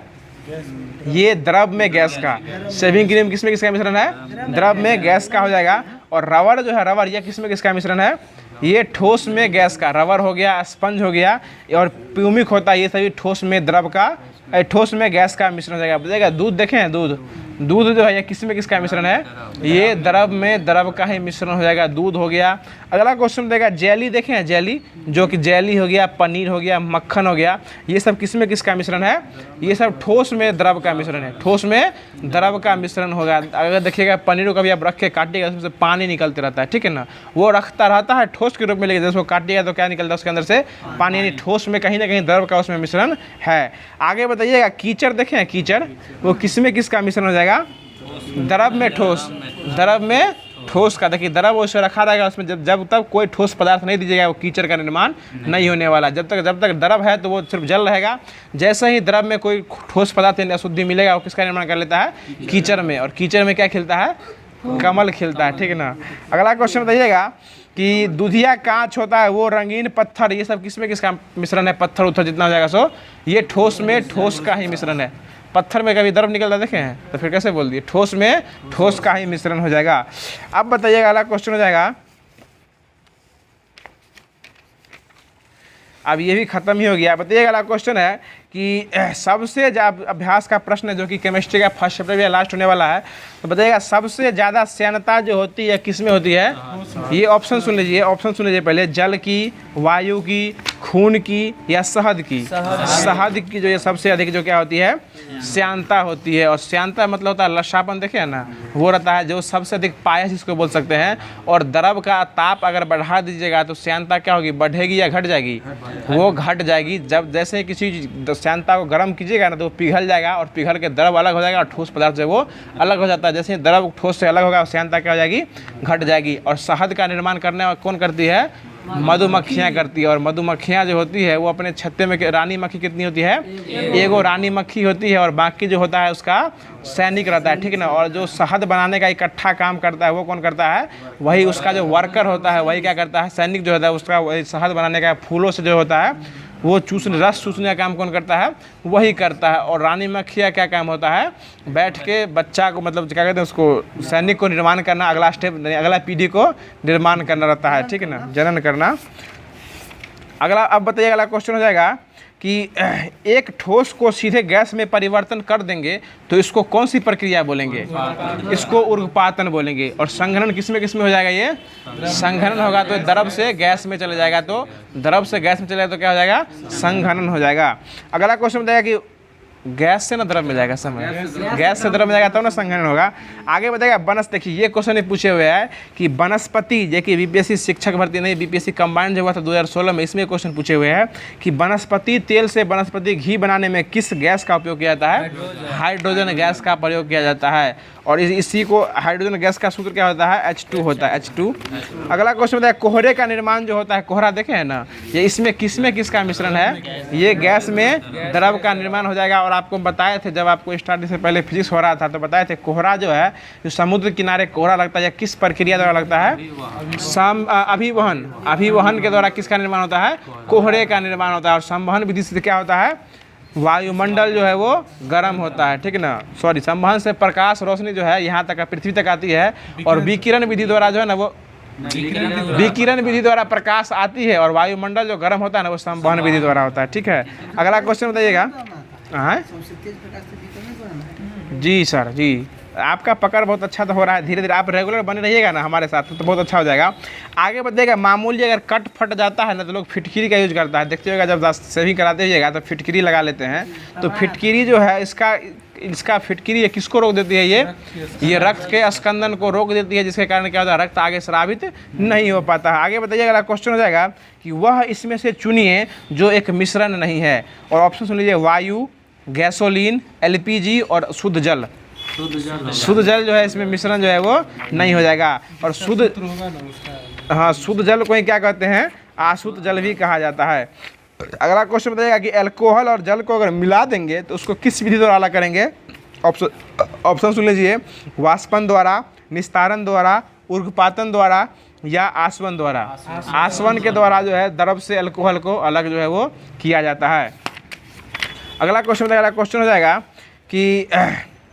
ये द्रव में गैस का। शेविंग क्रीम किसमें किसका मिश्रण है? द्रव में गैस का हो जाएगा। और रबर जो है, रबर ये किसमें किसका मिश्रण है? ये ठोस में गैस का। रबर हो गया, स्पंज हो गया और प्यूमिक होता है, ये सभी ठोस में द्रव का, ठोस में गैस का मिश्रण हो जाएगा। बताइएगा दूध देखें, दूध, दूध जो है ये किसमें किसका मिश्रण है? ये द्रव में द्रव का ही मिश्रण हो जाएगा, दूध हो गया। अगला क्वेश्चन देगा जेली, देखें जेली, जो कि जेली हो गया, पनीर हो गया, मक्खन हो गया, ये सब किसमें किसका मिश्रण है? ये सब ठोस में द्रव का मिश्रण है, ठोस में द्रव का मिश्रण होगा। अगर देखिएगा पनीर को कभी आप रख के काटिएगा, उसमें से पानी निकलते रहता है, ठीक है ना, वो रखता रहता है ठोस के रूप में, लेकिन उसको काटिएगा तो क्या निकलता है उसके अंदर से? पानी, यानी ठोस में कहीं ना कहीं द्रव का उसमें मिश्रण है। आगे बताइएगा कीचड़, देखें कीचड़, वो किसमें किसका मिश्रण हो जाएगा? द्रव में ठोस, द्रव में ठोस का। देखिए द्रव उसमें रखा रहेगा, उसमें जब तक कोई ठोस पदार्थ नहीं दीजिएगा वो कीचड़ का निर्माण नहीं होने वाला। जब तक द्रव है तो वो सिर्फ जल रहेगा। जैसे ही द्रव में कोई ठोस पदार्थ या अशुद्धि मिलेगा वो किसका निर्माण कर लेता है? कीचड़ में। और कीचड़ में क्या खिलता है? कमल खिलता है, ठीक है ना। अगला क्वेश्चन बताइएगा कि दूधिया कांच होता है, वो रंगीन पत्थर, ये सब किसमें किसका मिश्रण है? पत्थर उत्थर जितना हो जाएगा सो ये ठोस में ठोस का ही मिश्रण है। पत्थर में कभी द्रव निकलता देखे हैं तो फिर कैसे बोल दिए? ठोस में ठोस का ही मिश्रण हो जाएगा। अब बताइएगा अगला क्वेश्चन हो जाएगा, अब ये भी खत्म ही हो गया। बताइएगा अगला क्वेश्चन है कि सबसे अभ्यास का प्रश्न है जो कि केमिस्ट्री का फर्स्ट चैप्टर भी लास्ट होने वाला है। तो बताइएगा सबसे ज़्यादा श्यानता जो होती है किस में होती है? ये ऑप्शन सुन लीजिए, ऑप्शन सुन लीजिए पहले। जल की, वायु की, खून की या शहद की? शहद की जो ये सबसे अधिक जो क्या होती है? श्यानता होती है। और श्यानता मतलब होता है लसापन, देखे ना, वो रहता है जो सबसे अधिक पायस इसको बोल सकते हैं। और द्रव का ताप अगर बढ़ा दीजिएगा तो श्यानता क्या होगी? बढ़ेगी या घट जाएगी? वो घट जाएगी। जब जैसे किसी श्यानता को गर्म कीजिएगा ना तो पिघल जाएगा और पिघल के द्रव अलग हो जाएगा और ठोस पदार्थ से वो अलग हो जाता है। जैसे द्रव ठोस से अलग होगा श्यानता क्या हो जाएगी? घट जाएगी। और शहद का निर्माण करने वाला कौन करती है? मधुमक्खियाँ करती है। और मधुमक्खियाँ जो होती है वो अपने छत्ते में, रानी मक्खी कितनी होती है? एगो रानी मक्खी होती है और बाकी जो होता है उसका सैनिक रहता है, ठीक है ना। और जो शहद बनाने का इकट्ठा काम करता है वो कौन करता है? वही उसका जो वर्कर होता है वही क्या करता है? सैनिक जो होता है उसका वही शहद बनाने का फूलों से जो होता है वो रस चूसने का काम कौन करता है? वही करता है। और रानी मक्खिया क्या काम होता है? बैठ के बच्चा को, मतलब क्या कहते हैं उसको, सैनिक को निर्माण करना, अगला स्टेप, अगला पीढ़ी को निर्माण करना रहता है, ठीक है ना, जनन करना। अगला अब बताइए, अगला क्वेश्चन हो जाएगा कि एक ठोस को सीधे गैस में परिवर्तन कर देंगे तो इसको कौन सी प्रक्रिया बोलेंगे? इसको ऊर्ध्वपातन बोलेंगे। और संघनन किसमें किसमें हो जाएगा? ये संघनन होगा तो द्रव से गैस में चले जाएगा, तो द्रव से गैस में चले जाएगा तो क्या हो जाएगा? संघनन हो जाएगा। अगला क्वेश्चन बताएगा कि गैस से ना द्रव में जाएगा, समय गैस से द्रव में जाएगा तब ना संघनन होगा। आगे बताएगा वनस्पति, देखिए ये क्वेश्चन पूछे हुए हैं कि वनस्पति, जो कि बीपीएससी शिक्षक भर्ती नहीं, बीपीएससी कंबाइंड जो हुआ था 2016 में, इसमें क्वेश्चन पूछे हुए हैं कि वनस्पति तेल से वनस्पति घी बनाने में किस गैस का उपयोग किया जाता है? हाइड्रोजन गैस का प्रयोग किया जाता है। और इसी को हाइड्रोजन गैस का सूत्र क्या होता है? H2 होता है, H2। अगला क्वेश्चन बताया कोहरे का निर्माण जो होता है, कोहरा देखे है ना, ये इसमें किसमें किसका मिश्रण है? ये गैस में द्रव का निर्माण हो जाएगा। और आपको बताए थे जब आपको स्टार्टिंग से पहले फिजिक्स हो रहा था तो बताए थे कोहरा जो है, जो समुद्र किनारे कोहरा लगता है या किस प्रक्रिया द्वारा लगता है? अभिवहन, अभिवहन के द्वारा किसका निर्माण होता है? कोहरे का निर्माण होता है। और संवहन विधि से क्या होता है? वायुमंडल जो है वो गर्म होता है, ठीक है ना। सॉरी, संवहन से प्रकाश रोशनी जो है यहाँ तक पृथ्वी तक आती है। और विकिरण विधि द्वारा जो है ना वो विकिरण विधि द्वारा प्रकाश आती है। और वायुमंडल जो गर्म होता है ना वो संवहन विधि द्वारा होता है, ठीक है। अगला क्वेश्चन बताइएगा। हाँ जी सर, जी आपका पकड़ बहुत अच्छा तो हो रहा है, धीरे धीरे आप रेगुलर बने रहिएगा ना हमारे साथ तो बहुत अच्छा हो जाएगा। आगे बताइएगा मामूली अगर कट फट जाता है ना तो लोग फिटकिरी का यूज करता है। देखते होगा जब सेविंग कराते होइएगा तो फिटकिरी लगा लेते हैं। तो फिटकिरी जो है इसका फिटकिरी ये किसको रोक देती है? ये रक्त के स्कंदन को रोक देती है, जिसके कारण क्या होता है? रक्त आगे स्रावित नहीं हो पाता है। आगे बताइएगा, अगला क्वेश्चन हो जाएगा कि वह इसमें से चुनिए जो एक मिश्रण नहीं है। और ऑप्शन सुन लीजिए, वायु, गैसोलीन, LPG और शुद्ध जल। शुद्ध जल जो है इसमें मिश्रण जो है वो नहीं हो जाएगा। और शुद्ध, हाँ, शुद्ध जल को ही क्या कहते हैं? अशुद्ध जल भी कहा जाता है। अगला क्वेश्चन बताइएगा कि अल्कोहल और जल को अगर मिला देंगे तो उसको किस विधि द्वारा अलग करेंगे? ऑप्शन सुन लीजिए, वाष्पन द्वारा, निस्तारण द्वारा, ऊर्ध्वपातन द्वारा या आसवन द्वारा। आसवन के द्वारा जो है द्रव से अल्कोहल को अलग जो है वो किया जाता है। अगला क्वेश्चन बताइएगा, अगला क्वेश्चन हो जाएगा कि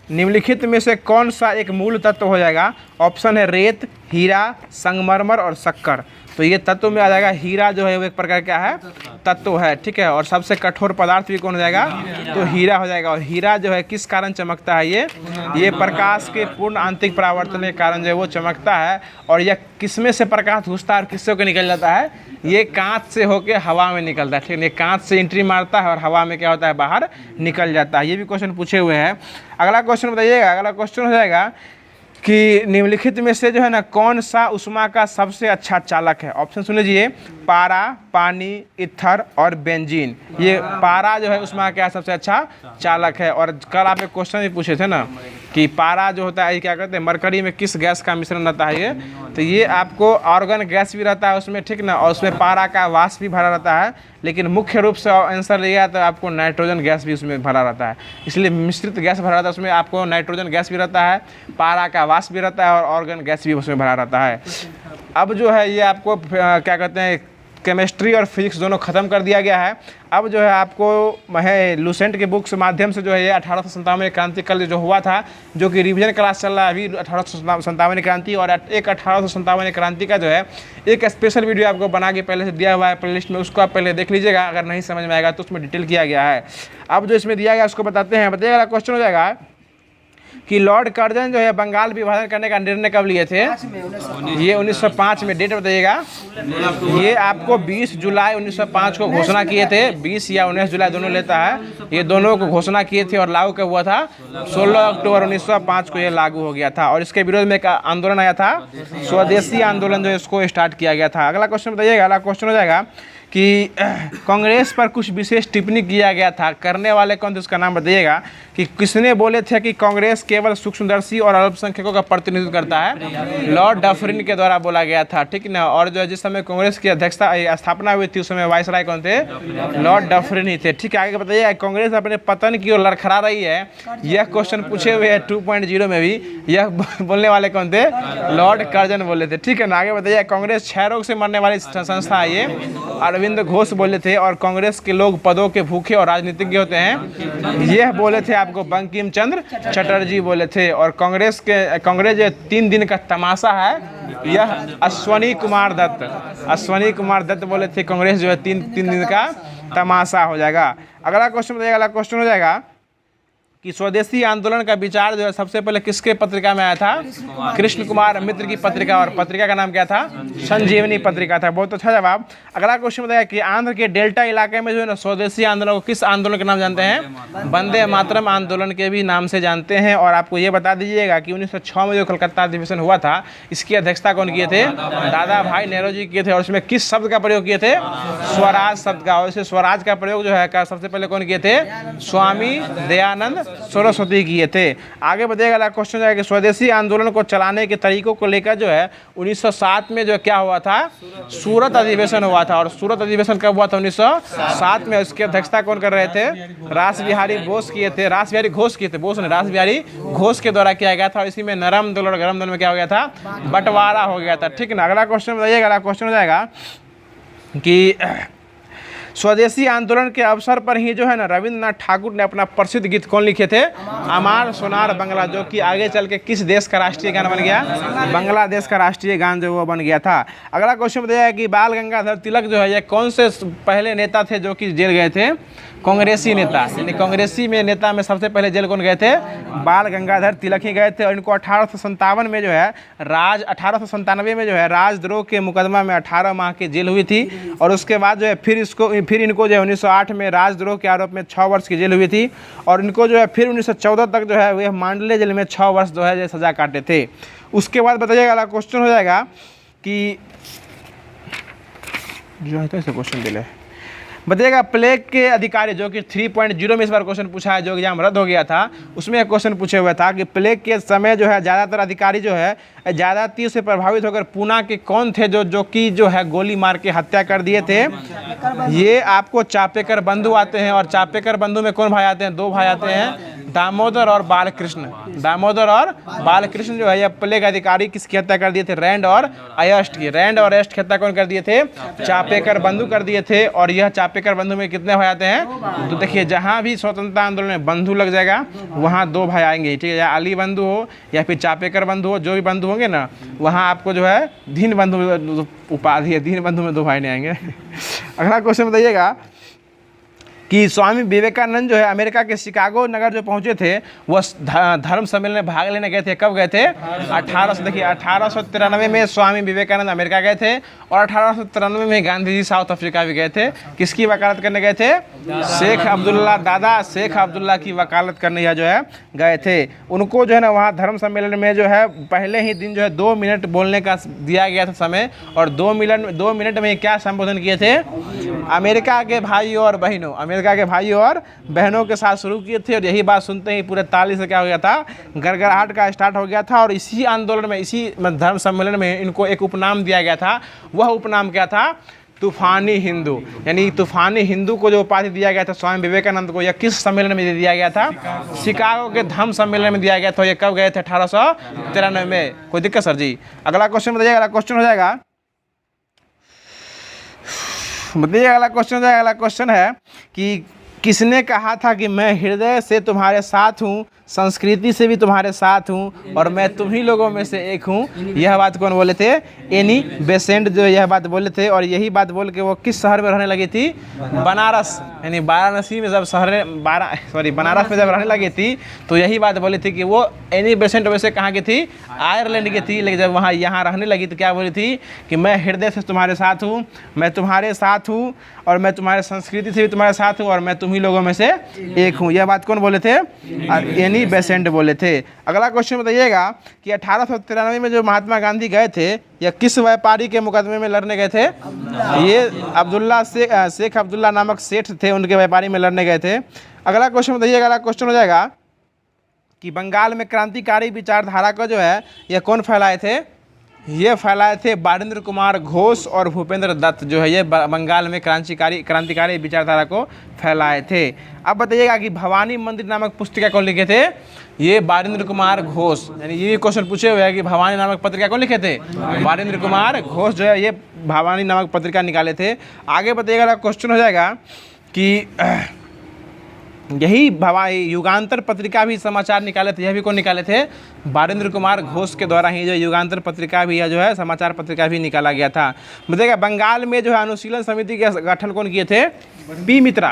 निम्नलिखित में से कौन सा एक मूल तत्व हो जाएगा। ऑप्शन है रेत, हीरा, संगमरमर और शक्कर। तो ये तत्व में आ जाएगा हीरा जो है वो एक प्रकार क्या है, तत्व है, ठीक है। और सबसे कठोर पदार्थ भी कौन हो जाएगा, तो हीरा हो जाएगा। और हीरा जो है किस कारण चमकता है, ये प्रकाश के पूर्ण आंतरिक परावर्तन के कारण जो है वो चमकता है। और यह किसमें से प्रकाश घुसता है और किससे होकर निकल जाता है, ये कांच से होके हवा में निकलता है, ठीक है। ये कांच से एंट्री मारता है और हवा में क्या होता है, बाहर निकल जाता है। ये भी क्वेश्चन पूछे हुए हैं। अगला क्वेश्चन बताइएगा। अगला क्वेश्चन हो जाएगा कि निम्नलिखित में से जो है ना कौन सा उष्मा का सबसे अच्छा चालक है। ऑप्शन सुन लीजिए, पारा, पानी, ईथर और बेंजीन। ये पारा जो है उष्मा का सबसे अच्छा चालक है। और कल आप एक क्वेश्चन भी पूछे थे ना कि पारा जो होता है ये क्या कहते हैं, मरकरी में किस गैस का मिश्रण रहता है ये, तो ये आपको ऑर्गन गैस भी रहता है उसमें, ठीक ना। और उसमें पारा का वाष्प भी भरा रहता है, लेकिन मुख्य रूप से आंसर लिया तो आपको नाइट्रोजन गैस भी उसमें भरा रहता है। इसलिए मिश्रित गैस भरा रहता है उसमें, आपको नाइट्रोजन गैस भी रहता है, पारा का वाष्प भी रहता है और ऑर्गन गैस भी उसमें भरा रहता है। अब जो है ये आपको क्या कहते हैं, केमिस्ट्री और फिजिक्स दोनों ख़त्म कर दिया गया है। अब जो है आपको है लूसेंट के बुक्स माध्यम से जो है ये 1857 क्रांति कल जो हुआ था, जो कि रिवीजन क्लास चल रहा है अभी 1857 क्रांति। और एक 1857 क्रांति का जो है एक स्पेशल वीडियो आपको बना के पहले से दिया हुआ है प्लेलिस्ट में, उसको आप पहले देख लीजिएगा। अगर नहीं समझ में आएगा तो उसमें डिटेल किया गया है। अब जो इसमें दिया गया उसको बताते हैं। बताइएगा, क्वेश्चन हो जाएगा कि लॉर्ड कर्जन जो है बंगाल विभाजन करने का निर्णय कब लिए थे। ये 1905 में। डेट बताइएगा। ये आपको 20 जुलाई 1905 को घोषणा किए थे। 20 या 19 जुलाई दोनों लेता है। ये दोनों को घोषणा किए थे और लागू कब हुआ था, 16 अक्टूबर 1905 को ये लागू हो गया था। और इसके विरोध में एक आंदोलन आया था, स्वदेशी आंदोलन, जो इसको स्टार्ट किया गया था। अगला क्वेश्चन बताइएगा। अगला क्वेश्चन हो जाएगा कि कांग्रेस पर कुछ विशेष टिप्पणी किया गया था, करने वाले कौन थे उसका नाम बताइएगा। कि किसने बोले थे कि कांग्रेस केवल सूक्ष्मदर्शी और अल्पसंख्यकों का प्रतिनिधित्व करता है। लॉर्ड डफरिन के द्वारा बोला गया था, ठीक ना। और जो जिस समय कांग्रेस की अध्यक्षता स्थापना हुई थी उस समय वायसराय कौन थे, लॉर्ड डफरिन ही थे, ठीक है। आगे बताइए, कांग्रेस अपने पतन की ओर लड़खड़ा रही है। यह क्वेश्चन पूछे हुए हैं 2.0 में भी। यह बोलने वाले कौन थे, लॉर्ड कर्जन बोले थे, ठीक है ना। आगे बताइए, कांग्रेस क्षय रोग से मरने वाली संस्था है ये, अरविंद घोष बोले थे। और कांग्रेस के लोग पदों के भूखे और राजनीतिज्ञ होते हैं, यह बोले थे आपको बंकिम चंद्र चटर्जी बोले थे। और कांग्रेस जो 3 दिन का तमाशा है, यह अश्वनी कुमार दत्त बोले थे। कांग्रेस जो है 3 दिन का तमाशा हो जाएगा। अगला क्वेश्चन बताइएगा। अगला क्वेश्चन हो जाएगा कि स्वदेशी आंदोलन का विचार जो है सबसे पहले किसके पत्रिका में आया था, कृष्ण कुमार मित्र की पत्रिका। और पत्रिका का नाम क्या था, संजीवनी पत्रिका था। बहुत अच्छा जवाब। अगला क्वेश्चन बताया कि आंध्र के डेल्टा इलाके में जो है ना स्वदेशी आंदोलन को किस आंदोलन के नाम जानते हैं, वंदे मातरम आंदोलन के भी नाम से जानते हैं। और आपको ये बता दीजिएगा कि 1906 में जो कलकत्ता अधिवेशन हुआ था, इसकी अध्यक्षता कौन किए थे, दादा भाई नेहरू जी किए थे। और इसमें किस शब्द का प्रयोग किए थे, स्वराज शब्द का। और इसे स्वराज का प्रयोग जो है सबसे पहले कौन किए थे, स्वामी दयानंद सरस्वती किए थे। आगे बढ़ेगा। अगला क्वेश्चन है कि स्वदेशी आंदोलन को चलाने के तरीकों को लेकर जो है 1907 में जो क्या हुआ था, सूरत अधिवेशन हुआ था। और सूरत अधिवेशन कब हुआ था, 1907 में। उसकी अध्यक्षता कौन कर रहे थे, रास बिहारी घोष किए थे। रास बिहारी घोष के द्वारा किया गया था। और इसी में नरम दल और गरम दल में क्या हो गया था, बंटवारा हो गया था, ठीक ना। अगला क्वेश्चन बताइएगा। अगला क्वेश्चन हो जाएगा कि स्वदेशी आंदोलन के अवसर पर ही जो है ना रविंद्रनाथ ठाकुर ने अपना प्रसिद्ध गीत कौन लिखे थे, अमार सोनार बंगला, जो कि आगे चल के किस देश का राष्ट्रीय गान बन गया, बांग्लादेश का राष्ट्रीय गान जो वो बन गया था। अगला क्वेश्चन बताइए कि बाल गंगाधर तिलक जो है ये कौन से पहले नेता थे जो कि जेल गए थे, कांग्रेसी नेता। यानी कांग्रेसी में नेता में सबसे पहले जेल कौन गए थे, बाल गंगाधर तिलक ही गए थे। और इनको 1857 में जो है 1897 में जो है राजद्रोह के मुकदमा में 18 माह की जेल हुई थी। और उसके बाद जो है फिर इनको जो है 1908 में राजद्रोह के आरोप में 6 वर्ष की जेल हुई थी। और इनको जो है फिर 1914 तक जो है वह मांडले जेल में 6 वर्ष जो है सजा काटे थे। उसके बाद बताइएगा। अगला क्वेश्चन हो जाएगा कि जो है कैसे क्वेश्चन दिले बताइएगा, प्लेग के अधिकारी, जो कि 3.0 में इस बार क्वेश्चन पूछा है, जो एग्जाम रद्द हो गया था, उसमें एक क्वेश्चन पूछे हुआ था कि प्लेग के समय जो है ज़्यादातर अधिकारी जो है ज़्यादातर से प्रभावित होकर पूना के कौन थे जो कि जो है गोली मार के हत्या कर दिए थे। ये आपको चापेकर बंधु आते हैं। और चापेकर बंधु में कौन भाई आते हैं, 2 भाई आते हैं, दामोदर और बालकृष्ण। दामोदर और बालकृष्ण जो है ये प्लेग अधिकारी किसकी हत्या कर दिए थे? रैंड और अयस्ट की। रैंड और अयस्ट की हत्या कौन कर दिए थे? चापेकर बंधु कर दिए थे। और यह चापेकर बंधु में कितने भाई आते हैं? तो देखिए जहाँ भी स्वतंत्रता आंदोलन में बंधु लग जाएगा वहाँ 2 भाई आएंगे, ठीक है, या अली बंधु हो या फिर चापेकर बंधु हो, जो भी बंधु होंगे ना वहाँ आपको जो है दीन बंधु उपाधि है, दीन बंधु में 2 भाई नहीं आएंगे। अगला क्वेश्चन बताइएगा कि स्वामी विवेकानंद जो है अमेरिका के शिकागो नगर जो पहुंचे थे वह धर्म सम्मेलन में भाग लेने गए थे। कब गए थे? 1893 में स्वामी विवेकानंद अमेरिका गए थे और 1893 में गांधी जी साउथ अफ्रीका भी गए थे। किसकी वकालत करने गए थे? शेख अब्दुल्ला, दादा शेख अब्दुल्ला की वकालत करने यह जो है गए थे। उनको जो है ना वहाँ धर्म सम्मेलन में जो है पहले ही दिन जो है 2 मिनट बोलने का दिया गया था समय, और 2 मिनट में क्या संबोधन किए थे? अमेरिका के भाइयों और बहनों, अमेरिका के भाइयों और बहनों के साथ शुरू किए थे। और यही बात सुनते ही पूरे ताली से क्या हो गया था? गड़गड़ाहट का स्टार्ट हो गया था। और इसी आंदोलन में, इसी धर्म सम्मेलन में इनको एक उपनाम दिया गया था। वह उपनाम क्या था? तूफानी हिंदू। यानी तूफानी हिंदू को जो उपाधि दिया गया था स्वामी विवेकानंद को, यह किस सम्मेलन में दिया गया था? शिकागो के धर्म सम्मेलन में दिया गया था। ये कब गए थे? 1893 में। कोई दिक्कत सर जी? अगला क्वेश्चन बताइएगा। अगला क्वेश्चन हो जाएगा, बताइए अगला क्वेश्चन हो जाएगा। अगला क्वेश्चन है कि किसने कहा था कि मैं हृदय से तुम्हारे साथ हूँ, संस्कृति से भी तुम्हारे साथ हूँ और मैं तुम्ही लोगों में से एक हूँ? यह बात कौन बोले थे? एनी बेसेंट जो यह बात बोले थे। और यही बात बोल के वो किस शहर में रहने लगी थी? बनारस, यानी वाराणसी में जब बनारस में जब रहने लगी थी तो यही बात बोली थी कि वो एनी बेसेंट वैसे कहाँ की थी? आयरलैंड की थी। लेकिन जब यहाँ रहने लगी तो क्या बोली थी कि मैं हृदय से तुम्हारे साथ हूँ, मैं तुम्हारे साथ हूँ और मैं तुम्हारे संस्कृति से भी तुम्हारे साथ हूँ और मैं तुम्ही लोगों में से एक हूँ। यह बात कौन बोले थे? एनी बेसेंट बोले थे। अगला क्वेश्चन बताइएगा कि 1893 में जो महात्मा गांधी गए थे या किस व्यापारी के मुकदमे में लड़ने गए थे? ये शेख अब्दुल्ला नामक सेठ थे, उनके व्यापारी में लड़ने गए थे। अगला क्वेश्चन बताइएगा। अगला क्वेश्चन हो जाएगा कि बंगाल में क्रांतिकारी विचारधारा को जो है यह कौन फैलाए थे? ये फैलाए थे बारिंद्र कुमार घोष और भूपेंद्र दत्त जो है ये बंगाल में क्रांतिकारी विचारधारा को फैलाए थे। अब बताइएगा कि भवानी मंदिर नामक पुस्तिका कौन लिखे थे? ये बारिंद्र कुमार घोष। यानी ये भी क्वेश्चन पूछे हुए हैं कि भवानी नामक पत्रिका कौन लिखे थे? बारिंद्र कुमार घोष जो है ये भवानी नामक पत्रिका निकाले थे। आगे बताइएगा, क्वेश्चन हो जाएगा कि यही युगांतर पत्रिका भी समाचार निकाले थे। यह भी कौन निकाले थे? बारिंद्र कुमार घोष के द्वारा ही जो युगांतर पत्रिका भी है जो है समाचार पत्रिका भी निकाला गया था। बताइएगा बंगाल में जो है अनुशीलन समिति का गठन कौन किए थे? पी मित्रा,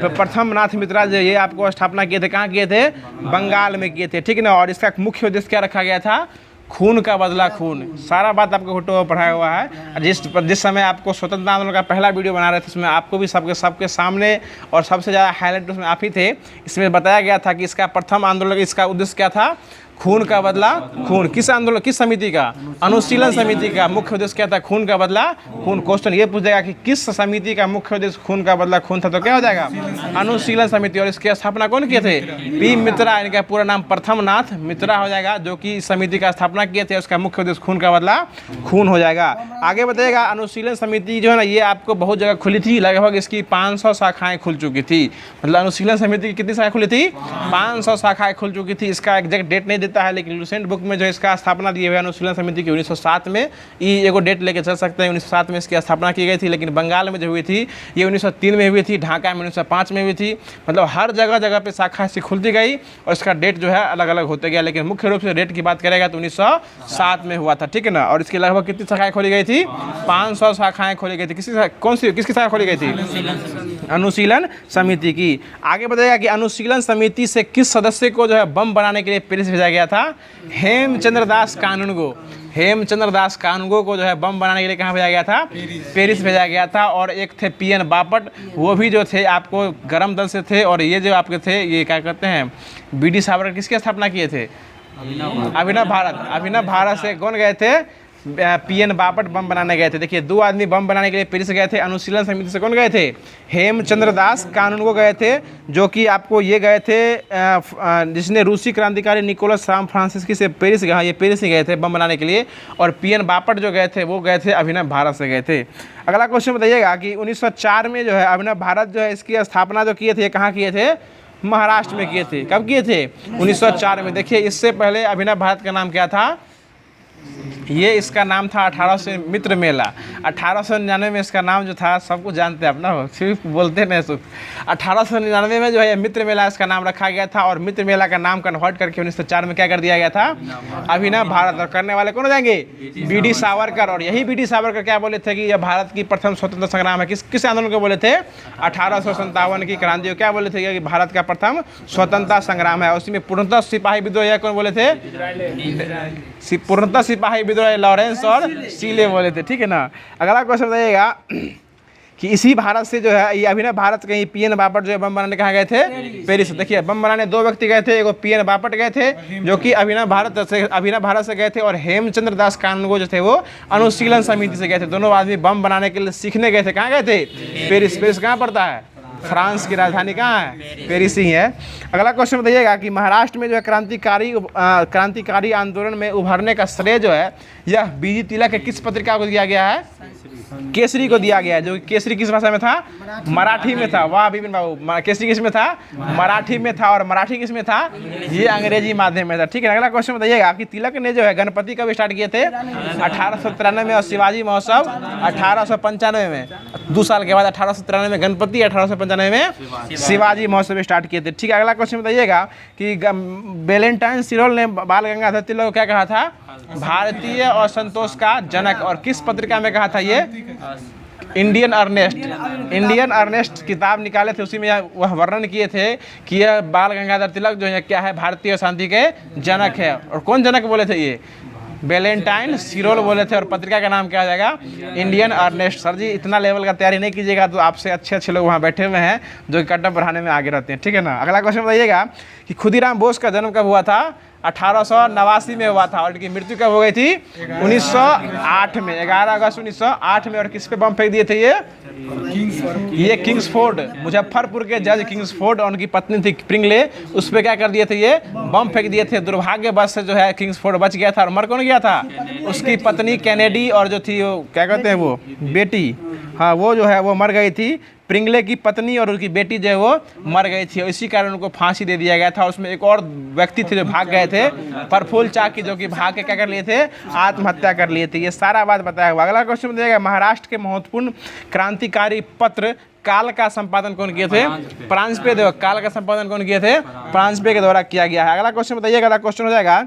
प्रथम नाथ मित्रा जो ये आपको स्थापना किए थे। कहाँ किए थे? बंगाल में किए थे, ठीक ना। और इसका मुख्य उद्देश्य क्या रखा गया था? खून का बदला खून। सारा बात आपको फोटो पढ़ाया हुआ है। जिस समय आपको स्वतंत्रता आंदोलन का पहला वीडियो बना रहे थे उसमें आपको भी सबके सामने और सबसे ज़्यादा हाईलाइट उसमें आप ही थे। इसमें बताया गया था कि इसका प्रथम आंदोलन इसका उद्देश्य क्या था? खून का बदला खून। किस आंदोलन, किस समिति का? अनुशीलन समिति का मुख्य उद्देश्य क्या था? खून का बदला खून। क्वेश्चन ये पूछ जाएगा कि किस समिति का मुख्य उद्देश्य खून का बदला खून था, तो क्या हो जाएगा? अनुशीलन समिति। और इसकी स्थापना कौन किए थे? पी मित्रा। इनका पूरा नाम प्रथम नाथ मित्रा हो जाएगा, जो कि इस समिति का स्थापना किए थे। उसका मुख्य उद्देश्य खून का बदला खून हो जाएगा। आगे बताइएगा, अनुशीलन समिति जो है ना ये आपको बहुत जगह खुली थी। लगभग इसकी 500 शाखाएं खुल चुकी थी। मतलब अनुशीलन समिति की कितनी शाखाएं खुली थी? 500 शाखाएं खुल चुकी थी। इसका एग्जैक्ट डेट नहीं है, लेकिन लुसेंट बुक में जो इसका स्थापना दिए हुए अनुशीलन समिति की 1907 में, ये एगो डेट लेके चल सकते हैं। 1907 में इसकी स्थापना की गई थी। लेकिन बंगाल में जो हुई थी ये 1903 में हुई थी, ढाका में 1905 में हुई थी। मतलब हर जगह पे शाखा से खुलती गई और इसका डेट जो है अलग अलग होते गया। लेकिन मुख्य रूप से डेट की बात करेगा तो 1907 में हुआ था, ठीक है ना। और इसकी लगभग कितनी शाखाएं खोली गई थी? 500 शाखाएं खोली गई थी। किसकी शाखा खोली गई थी? अनुशीलन समिति की। आगे बताइएगा कि अनुशीलन समिति से किस सदस्य को जो है बम बनाने के लिए पेरिस भेजा गया था? हेमचंद्र दास कानूनगो। हेमचंद्र दास कानूनगो को जो है बम बनाने के लिए कहाँ भेजा गया था? पेरिस भेजा गया था। और एक थे पीएन बापट, वो भी जो थे आपको गरम दल से थे। और ये जो आपके थे ये क्या कहते हैं, बीडी सावरकर किसकी स्थापना किए थे? अभिनव भारत से कौन गए थे? पीएन बापट बम बनाने गए थे। देखिए 2 आदमी बम बनाने के लिए पेरिस गए थे। अनुशीलन समिति से कौन गए थे? हेमचंद्र दास कानूनगो गए थे, जो कि आपको ये गए थे जिसने रूसी क्रांतिकारी निकोलस राम फ्रांसिस्की से पेरिस गए, ये पेरिस ही गए थे बम बनाने के लिए। और पीएन बापट जो गए थे वो गए थे अभिनव भारत से गए थे। अगला क्वेश्चन बताइएगा कि 1904 में जो है अभिनव भारत जो है इसकी स्थापना जो किए थे, कहाँ किए थे? महाराष्ट्र में किए थे। कब किए थे? 1904 में। देखिए इससे पहले अभिनव भारत का नाम क्या था? ये इसका नाम था 1800 मित्र मेला। 1899 में इसका नाम जो था, सबको जानते हैं अपना, सिर्फ बोलते नहीं सिर्फ। 1899 में जो है मित्र मेला इसका नाम रखा गया था और मित्र मेला का नाम कन्वर्ट करके 1904 में क्या कर दिया गया था? अभिनव भारत। और करने वाले कौन हो जाएंगे? बी.डी. सावरकर। और यही बी.डी. सावरकर क्या बोले थे कि यह भारत की प्रथम स्वतंत्रता संग्राम है। किस आंदोलन को बोले थे? 1857 की क्रांति को क्या बोले थे कि भारत का प्रथम स्वतंत्रता संग्राम है। उसी में पूर्णतः सिपाही विद्रोह कौन बोले थे? पूर्णतः सिपाही विद्रोह लॉरेंस और सीले बोले थे। ठीक है ना। अगला क्वेश्चन बताइएगा कि इसी भारत से जो है ये अभिनव भारत कहीं पी.एन. बापट जो है बम बनाने कहाँ गए थे? पेरिस। देखिए बम बनाने दो व्यक्ति गए थे, एगो पी.एन. बापट गए थे जो कि अभिनव भारत से गए थे, और हेमचंद्र दास कानगो जो थे वो अनुशीलन समिति से गए थे। दोनों आदमी बम बनाने के लिए सीखने गए थे। कहाँ गए थे? पेरिस। पेरिस कहाँ पड़ता है? फ्रांस की राजधानी कहाँ है? पेरिस ही है। अगला क्वेश्चन बताइएगा कि महाराष्ट्र में जो है क्रांतिकारी आंदोलन में उभरने का श्रेय जो है यह बी.जी. तिलक के किस पत्रिका को दिया गया है? केसरी को दिया गया है। जो केसरी किस भाषा में था? मराठी में था। वाह विपिन बाबू, केसरी किस में था? मराठी में था। और मराठी किस में था? ये अंग्रेजी माध्यम में था। ठीक है। अगला क्वेश्चन बताइएगा कि तिलक ने जो है गणपति कब स्टार्ट किए थे? 1893 में। और शिवाजी महोत्सव 1895 में। 2 साल के बाद 1893 में गणपति, 1895 में शिवाजी महोत्सव स्टार्ट किए थे। ठीक है। अगला क्वेश्चन बताइएगा कि वैलेंटाइन सिरोल ने बाल गंगाधर तिलक को क्या कहा था? भारतीय और संतोष का जनक। और किस पत्रिका में कहा था ये? इंडियन अर्नेस्ट किताब निकाले थे, उसी में वह वर्णन किए थे कि यह बाल गंगाधर तिलक जो है क्या है? भारतीय शांति के जनक है। और कौन जनक बोले थे? ये वैलेंटाइन सिरोल बोले थे। और पत्रिका का नाम क्या हो जाएगा? Indian Ernest. सर जी इतना लेवल का तैयारी नहीं कीजिएगा तो आपसे अच्छे लोग वहाँ बैठे हुए हैं जो कि कटअप बढ़ाने में आगे रहते हैं। ठीक है ना। अगला क्वेश्चन बताइएगा कि खुदीराम बोस का जन्म कब हुआ था? 1889 में हुआ था। और इनकी मृत्यु कब हो गई थी? 1908 में, 11 अगस्त 1908 में। और किस पे बम फेंक दिए थे ये किंग्सफोर्ड, मुजफ्फरपुर के जज किंग्सफोर्ड और उनकी पत्नी थी प्रिंगले, उस पर क्या कर दिए थे? ये बम फेंक दिए थे। दुर्भाग्यवश से जो है किंग्सफोर्ड बच गया था। और मर कौन गया था? उसकी पत्नी कैनेडी और जो थी वो क्या कहते हैं वो बेटी, हाँ वो जो है वो मर गई थी। प्रिंगले की पत्नी और उनकी बेटी जो है वो मर गई थी। और इसी कारण उनको फांसी दे दिया गया था। उसमें एक और व्यक्ति थे जो भाग गए थे, प्रफुल्ल चाकी, जो कि भाग के क्या कर लिए थे? आत्महत्या कर लिए थे। ये सारा बात बताया हुआ। अगला क्वेश्चन बताइएगा महाराष्ट्र के महत्वपूर्ण क्रांतिकारी पत्र काल का संपादन कौन किए थे? परांजपे। काल का संपादन कौन किए थे? परांजपे के द्वारा किया गया है। अगला क्वेश्चन बताइएगा। अगला क्वेश्चन हो जाएगा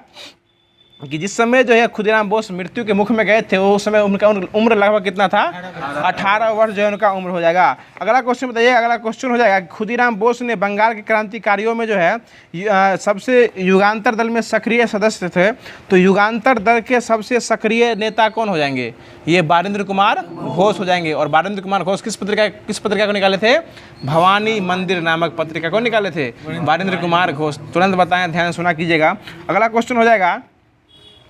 कि जिस समय जो है खुदीराम बोस मृत्यु के मुख में गए थे उस समय उनका उम्र लगभग कितना था? 18 वर्ष जो है उनका उम्र हो जाएगा। अगला क्वेश्चन बताइए। अगला क्वेश्चन हो जाएगा खुदीराम बोस ने बंगाल के क्रांतिकारियों में जो है सबसे युगांतर दल में सक्रिय सदस्य थे। तो युगांतर दल के सबसे सक्रिय नेता कौन हो जाएंगे? ये बारेंद्र कुमार घोष हो जाएंगे। और बारेंद्र कुमार घोष किस पत्रिका को निकाले थे? भवानी मंदिर नामक पत्रिका को निकाले थे बारेंद्र कुमार घोष। तुरंत बताएं, ध्यान सुना कीजिएगा। अगला क्वेश्चन हो जाएगा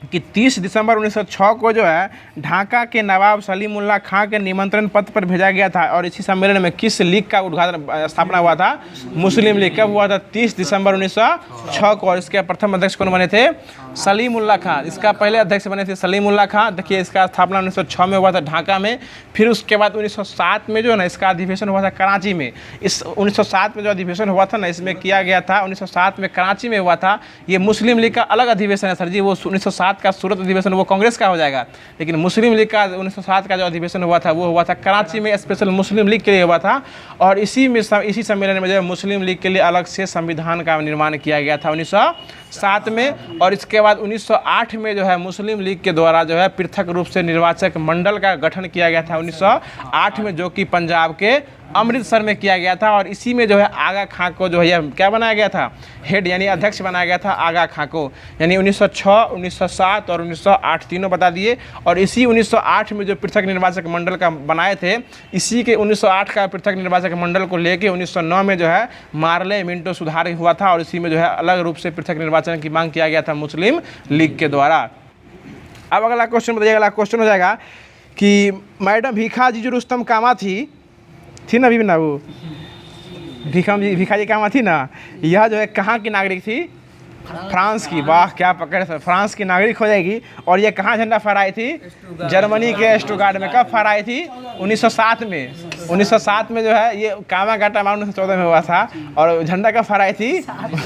कि 30 दिसंबर 1906 को जो है ढाका के नवाब सलीमुल्लाह खां के निमंत्रण पत्र पर भेजा गया था। और इसी सम्मेलन में किस लीग का उद्घाटन स्थापना हुआ था? मुस्लिम लीग। कब हुआ था? 30 दिसंबर 1906 को। और इसके प्रथम अध्यक्ष कौन बने थे? सलीमुल्लाह खां। इसका पहले अध्यक्ष बने थे सलीमुल्लाह खां। देखिए इसका स्थापना 1906 में हुआ था ढाका में। फिर उसके बाद 1907 में जो है ना इसका अधिवेशन हुआ था कराची में। इस 1907 में जो अधिवेशन हुआ था ना इसमें किया गया था, 1907 में कराची में हुआ था। ये मुस्लिम लीग का अलग अधिवेशन है सर जी। वो 1907 का सूरत अधिवेशन वो कांग्रेस का हो जाएगा। लेकिन मुस्लिम लीग का 1907 का जो अधिवेशन हुआ था वो हुआ था कराची में, स्पेशल मुस्लिम लीग के लिए हुआ था। और इसी सम्मेलन में जो है मुस्लिम लीग के लिए अलग से संविधान का निर्माण किया गया था 1907 में। और इसके बाद 1908 में जो है मुस्लिम लीग के द्वारा जो है पृथक रूप से निर्वाचक मंडल का गठन किया गया था 1908 में, जो कि पंजाब के अमृतसर में किया गया था। और इसी में जो है आगा खां को जो है क्या बनाया गया था? हेड यानी अध्यक्ष बनाया गया था आगा खां को। यानी 1906, 1907 और 1908 तीनों बता दिए। और इसी 1908 में जो पृथक निर्वाचक मंडल का बनाए थे, इसी के 1908 का पृथक निर्वाचक मंडल को लेके 1909 में जो है मार्ले मिंटो सुधार हुआ था। और इसी में जो है अलग रूप से पृथक निर्वाचन की मांग किया गया था मुस्लिम लीग के द्वारा। अब अगला क्वेश्चन बताइएगा। अगला क्वेश्चन हो जाएगा कि मैडम भीखा जी जो रुस्तम कामा थी ना भी ना, वो भिखाजी कामा थी ना, यह जो है कहाँ की नागरिक थी? फ्रांस की, वाह क्या पकड़ है, फ्रांस की नागरिक हो जाएगी। और ये कहाँ झंडा फहराई थी? जर्मनी के स्टुटगार्ट में। कब फहराई थी? 1907 में। 1907 में जो है ये कामागाटा माउंट 1914 में हुआ था। और झंडा कब फहराई थी?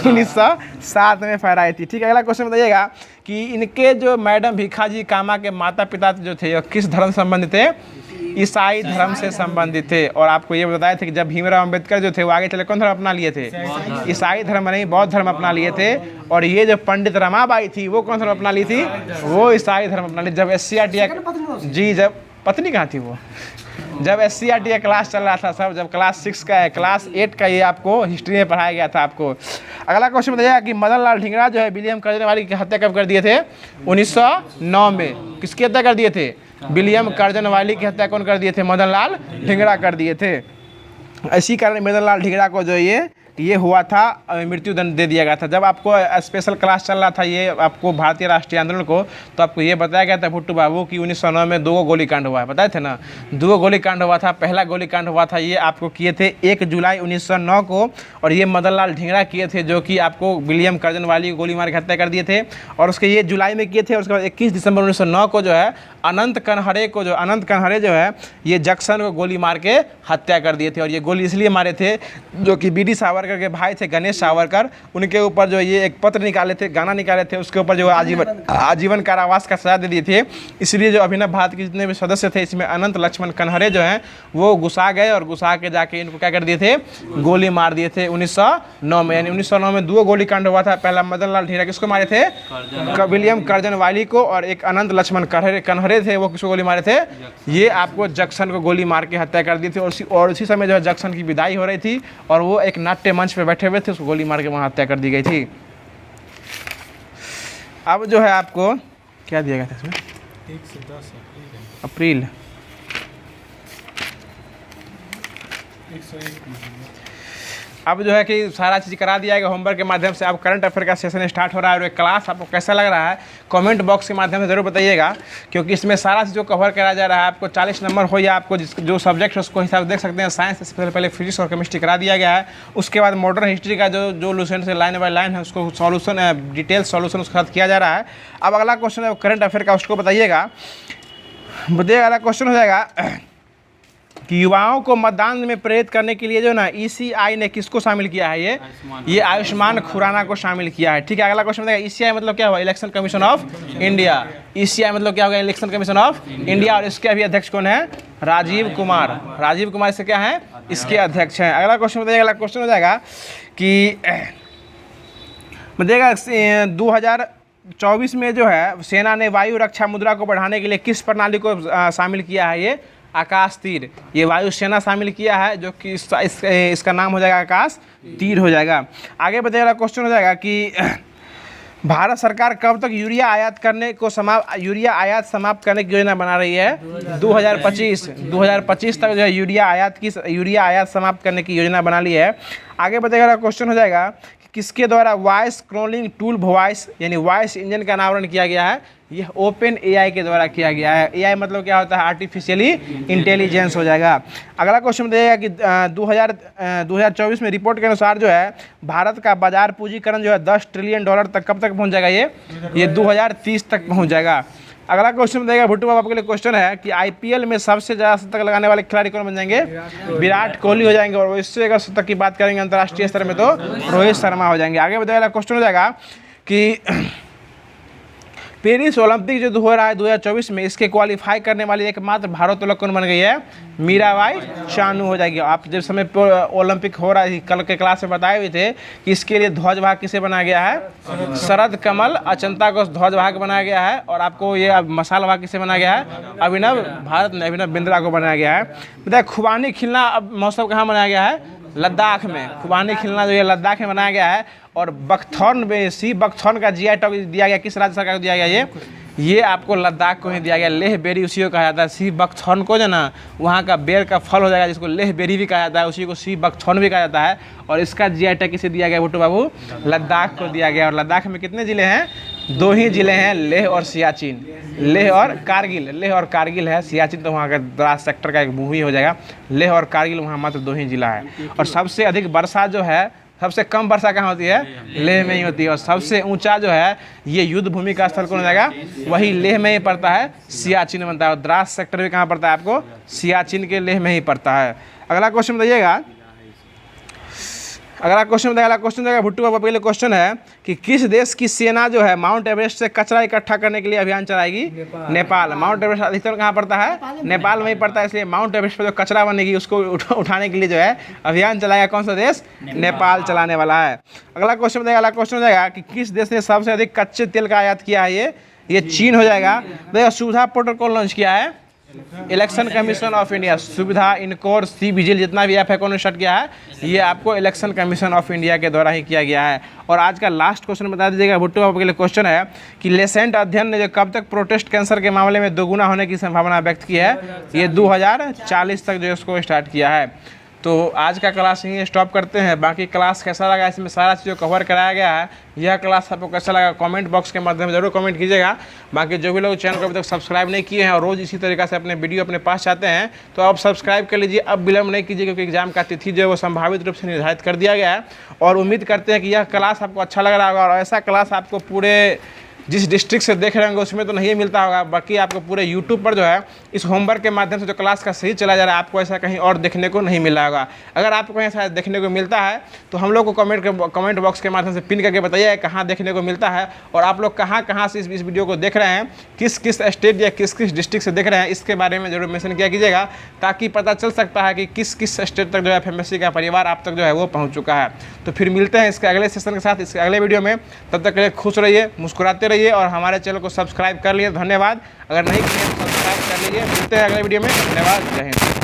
1907 में फहराई थी। ठीक है, अगला क्वेश्चन बताइएगा कि इनके जो मैडम भिखाजी कामा के माता पिता जो थे वो किस धर्म से संबंधित थे? ईसाई धर्म से संबंधित थे। और आपको ये बताया था कि जब भीमराव अंबेडकर जो थे वो आगे चले कौन धर्म अपना लिए थे? ईसाई धर्म नहीं, बौद्ध धर्म अपना लिए थे। और ये जो पंडित रमाबाई थी वो कौन धर्म अपना ली थी? वो ईसाई धर्म अपना ली। जब SCRT जी, जब पत्नी कहाँ थी वो? जब SCRT का क्लास चल रहा था सब, जब क्लास 6 का है, क्लास 8 का ये आपको हिस्ट्री में पढ़ाया गया था आपको। अगला क्वेश्चन बताइएगा कि मदन लाल ढींगरा जो है विलियम कर्जनवाली की हत्या कब कर दिए थे? 1909 में। किसकी हत्या कर दिए थे? विलियम कर्जनवाली की हत्या कौन कर दिए थे? मदन लाल ढींगरा कर दिए थे। इसी कारण मदन लाल ढींगरा को जो ये हुआ था, मृत्यु दंड दे दिया गया था। जब आपको स्पेशल क्लास चल रहा था ये आपको भारतीय राष्ट्रीय आंदोलन को, तो आपको ये बताया गया था भुट्टू बाबू कि 1909 में 2 गोलीकांड हुआ है, बताए थे ना? 2 गोलीकांड हुआ था। पहला गोलीकांड हुआ था ये आपको किए थे 1 जुलाई 1909 को, और ये मदन लाल ढींगरा किए थे जो कि आपको विलियम कर्जनवाली को गोली मार के हत्या कर दिए थे। और उसके ये जुलाई में किए थे। और उसके बाद 21 दिसंबर 1909 को जो है अनंत कनहरे जो है ये जैक्सन को गोली मार के हत्या कर दिए थे। और ये गोली इसलिए मारे थे जो कि BD सावरकर के भाई थे गणेश सावरकर, उनके ऊपर जो ये एक पत्र निकाले थे, गाना निकाले थे, उसके ऊपर जो आजीवन कारावास का सजा दे दी थी। इसलिए जो अभिनव भारत के जितने भी सदस्य थे इसमें अनंत लक्ष्मण कनहरे जो हैं वो घुसा गए, और घुसा के जाके इनको क्या कर दिए थे? गोली मार दिए थे 1909 में। यानी 1909 में 2 गोलीकांड हुआ था। पहला मदन लाल ढींगरा किसको मारे थे? विलियम कर्जनवाली को। और एक अनंत लक्ष्मण कनहरे थे, वो किसको गोली मारे थे? ये आपको जैक्सन को गोली मार के हत्या कर दी थी। और उसी समय जो है जैक्सन की विदाई हो रही थी और वो एक नाट्य मंच पे बैठे हुए थे, उसको गोली मार के वहाँ हत्या कर दी गई थी। अब जो है आपको क्या दिया गया था इसमें? 1 से 10 अप्रैल 101। अब जो है कि सारा चीज़ करा दिया गया होमवर्क के माध्यम से। अब करंट अफेयर का सेशन स्टार्ट हो रहा है। और ये क्लास आपको कैसा लग रहा है कमेंट बॉक्स के माध्यम से ज़रूर बताइएगा, क्योंकि इसमें सारा चीज़ जो कवर करा जा रहा है आपको 40 नंबर हो या आपको जो सब्जेक्ट है उसको हिसाब से देख सकते हैं। साइंस से पहले फिजिक्स और केमिस्ट्री करा दिया गया है। उसके बाद मॉडर्न हिस्ट्री का जो लूसेंट से लाइन बाय लाइन है उसको सॉल्यूशन डिटेल सॉल्यूशन उसके साथ किया जा रहा है। अब अगला क्वेश्चन है करंट अफेयर का, उसको बताइएगा। अगला क्वेश्चन हो जाएगा कि युवाओं को मतदान में प्रेरित करने के लिए जो ना ECI ने किसको शामिल किया है? ये आयुष्मान खुराना को शामिल किया है। ठीक है, अगला क्वेश्चन बताइए ECI मतलब क्या हुआ? Election commission of India. ECI मतलब क्या होगा? Election commission of India. और इसके अभी अध्यक्ष कौन है? राजीव कुमार। राजीव कुमार इससे क्या है? इसके अध्यक्ष हैं। अगला क्वेश्चन बताइए। अगला क्वेश्चन हो जाएगा कि बताइएगा 2024 में जो है सेना ने वायु रक्षा मुद्रा को बढ़ाने के लिए किस प्रणाली को शामिल किया है? ये आकाश तीर। ये वायुसेना शामिल किया है, जो कि इसका नाम हो जाएगा आकाश तीर हो जाएगा। आगे बताइएगा क्वेश्चन हो जाएगा कि भारत सरकार कब तक यूरिया आयात समाप्त करने की योजना बना रही है? 2025 तक जो है यूरिया आयात समाप्त करने की योजना बना ली है। आगे बताइएगा क्वेश्चन हो जाएगा किसके द्वारा वॉइस क्रोनिंग टूल वॉइस यानी वॉइस इंजन का अनावरण किया गया है? यह OpenAI के द्वारा किया गया है। AI मतलब क्या होता है? आर्टिफिशियली इंटेलिजेंस हो जाएगा। अगला क्वेश्चन बताइएगा कि 2024 में रिपोर्ट के अनुसार जो है भारत का बाजार पूंजीकरण जो है $10 ट्रिलियन तक कब तक पहुंच जाएगा? ये 2030 तक पहुंच जाएगा। अगला क्वेश्चन बताइएगा भुट्टू बाबू आपके लिए क्वेश्चन है कि IPL में सबसे ज़्यादा शतक लगाने वाले खिलाड़ी कौन बन जाएंगे? विराट कोहली हो जाएंगे। और इससे अगर शतक की बात करेंगे अंतर्राष्ट्रीय स्तर में तो रोहित शर्मा हो जाएंगे। आगे बताइएगा क्वेश्चन हो जाएगा कि पेरिस ओलंपिक जो हो रहा है 2024 में, इसके क्वालिफाई करने वाली एकमात्र भारोत्तोलक कौन बन गई है? मीराबाई चानू हो जाएगी। आप जब समय ओलंपिक हो रहा है कल के क्लास में बताए हुए थे कि इसके लिए ध्वजवाहक किसे बनाया गया है? शरद कमल अचंता को ध्वजवाहक बनाया गया है। और आपको ये मसाल वाहक किसे बनाया गया है? अभिनव बिंद्रा को बनाया गया है। बताए खुबानी खिलना अब महोत्सव कहाँ बनाया गया है? लद्दाख में। खुबानी खिलना जो है लद्दाख में बनाया गया है। और बकथॉर्न में बकथॉर्न का GI टैग दिया गया किस राज्य सरकार को दिया गया? ये आपको लद्दाख को ही दिया गया। लेह बेरी उसी को कहा जाता है। सी बकथॉर्न को जो ना वहाँ का बेर का फल हो जाएगा जिसको लेह बेरी भी कहा जाता है, उसी को सी बकथॉर्न भी कहा जाता है। और इसका GI टैग किसे दिया गया भुट्टू बाबू? लद्दाख को दिया गया। और लद्दाख में कितने ज़िले हैं? 2 ही ज़िले हैं, लेह और सियाचिन। लेह और कारगिल है। सियाचिन तो वहाँ का द्रास सेक्टर का एक मूवी हो जाएगा। लेह और कारगिल वहाँ मात्र 2 ही जिला है। और सबसे अधिक वर्षा जो है सबसे कम वर्षा कहाँ होती है? लेह में ही होती है। और सबसे ऊंचा जो है ये युद्ध भूमि का स्थल कौन हो जाएगा? वही लेह में ही पड़ता है, सियाचिन बनता है। और द्रास सेक्टर भी कहाँ पड़ता है आपको? सियाचिन के लेह में ही पड़ता है। अगला क्वेश्चन बताइएगा, अगला क्वेश्चन देगा भुट्टू बाबा। पहले क्वेश्चन है कि किस देश की सेना जो है माउंट एवरेस्ट से कचरा इकट्ठा करने के लिए अभियान चलाएगी? नेपाल। माउंट एवरेस्ट अधिकतर कहाँ पड़ता है? नेपाल में ही पड़ता है, इसलिए माउंट एवरेस्ट पर जो कचरा बनेगी उसको उठाने के लिए जो है अभियान चलाएगा कौन सा देश? नेपाल चलाने वाला है। अगला क्वेश्चन हो जाएगा कि किस देश ने सबसे अधिक कच्चे तेल का आयात किया है? ये चीन हो जाएगा। देखिए सुविधा पोर्टल कौन लॉन्च किया है? Election commission of India. सुविधा, इनकोर, सी विजिल जितना भी ऐप है कौन स्टार्ट किया है? ये आपको इलेक्शन कमीशन ऑफ इंडिया के द्वारा ही किया गया है। और आज का लास्ट क्वेश्चन बता दीजिएगा भुट्टो बाबू के लिए। क्वेश्चन है कि लेसेंट अध्ययन ने जो कब तक प्रोस्टेट कैंसर के मामले में दोगुना होने की संभावना व्यक्त की है? ये 2040 तक जो इसको स्टार्ट किया है। तो आज का क्लास यहीं स्टॉप करते हैं। बाकी क्लास कैसा लगा, इसमें सारा चीज़ कवर कराया गया है। यह क्लास आपको कैसा लगा कमेंट बॉक्स के माध्यम से जरूर कमेंट कीजिएगा। बाकी जो भी लोग चैनल को अभी तक सब्सक्राइब नहीं किए हैं और रोज़ इसी तरीके से अपने वीडियो अपने पास चाहते हैं तो आप सब्सक्राइब कर लीजिए। अब विलम्ब नहीं कीजिए क्योंकि एग्जाम का तिथि जो है वो संभावित रूप से निर्धारित कर दिया गया है। और उम्मीद करते हैं कि यह क्लास आपको अच्छा लग रहा होगा और ऐसा क्लास आपको पूरे जिस डिस्ट्रिक्ट से देख रहे होंगे उसमें तो नहीं मिलता होगा। बाकी आपको पूरे यूट्यूब पर जो है इस होमवर्क के माध्यम से जो क्लास का सही चला जा रहा है आपको ऐसा कहीं और देखने को नहीं मिला होगा। अगर आपको कहीं ऐसा देखने को मिलता है तो हम लोग को कमेंट बॉक्स के माध्यम से पिन करके बताइए कहाँ देखने को मिलता है और आप लोग कहाँ से इस वीडियो को देख रहे हैं, किस किस स्टेट या किस किस डिस्ट्रिक्ट से देख रहे हैं, इसके बारे में जरूर मेंशन किया कीजिएगा ताकि पता चल सकता है कि किस किस स्टेट तक जो है FMSC का परिवार आप तक जो है वो पहुँच चुका है। तो फिर मिलते हैं इसके अगले सेशन के साथ, इसके अगले वीडियो में। तब तक के लिए खुश रहिए, मुस्कुराते रहिए और हमारे चैनल को सब्सक्राइब कर लिए। धन्यवाद। अगर नहीं किए तो सब्सक्राइब कर लीजिए। मिलते हैं अगले वीडियो में। धन्यवाद। जय हिंद।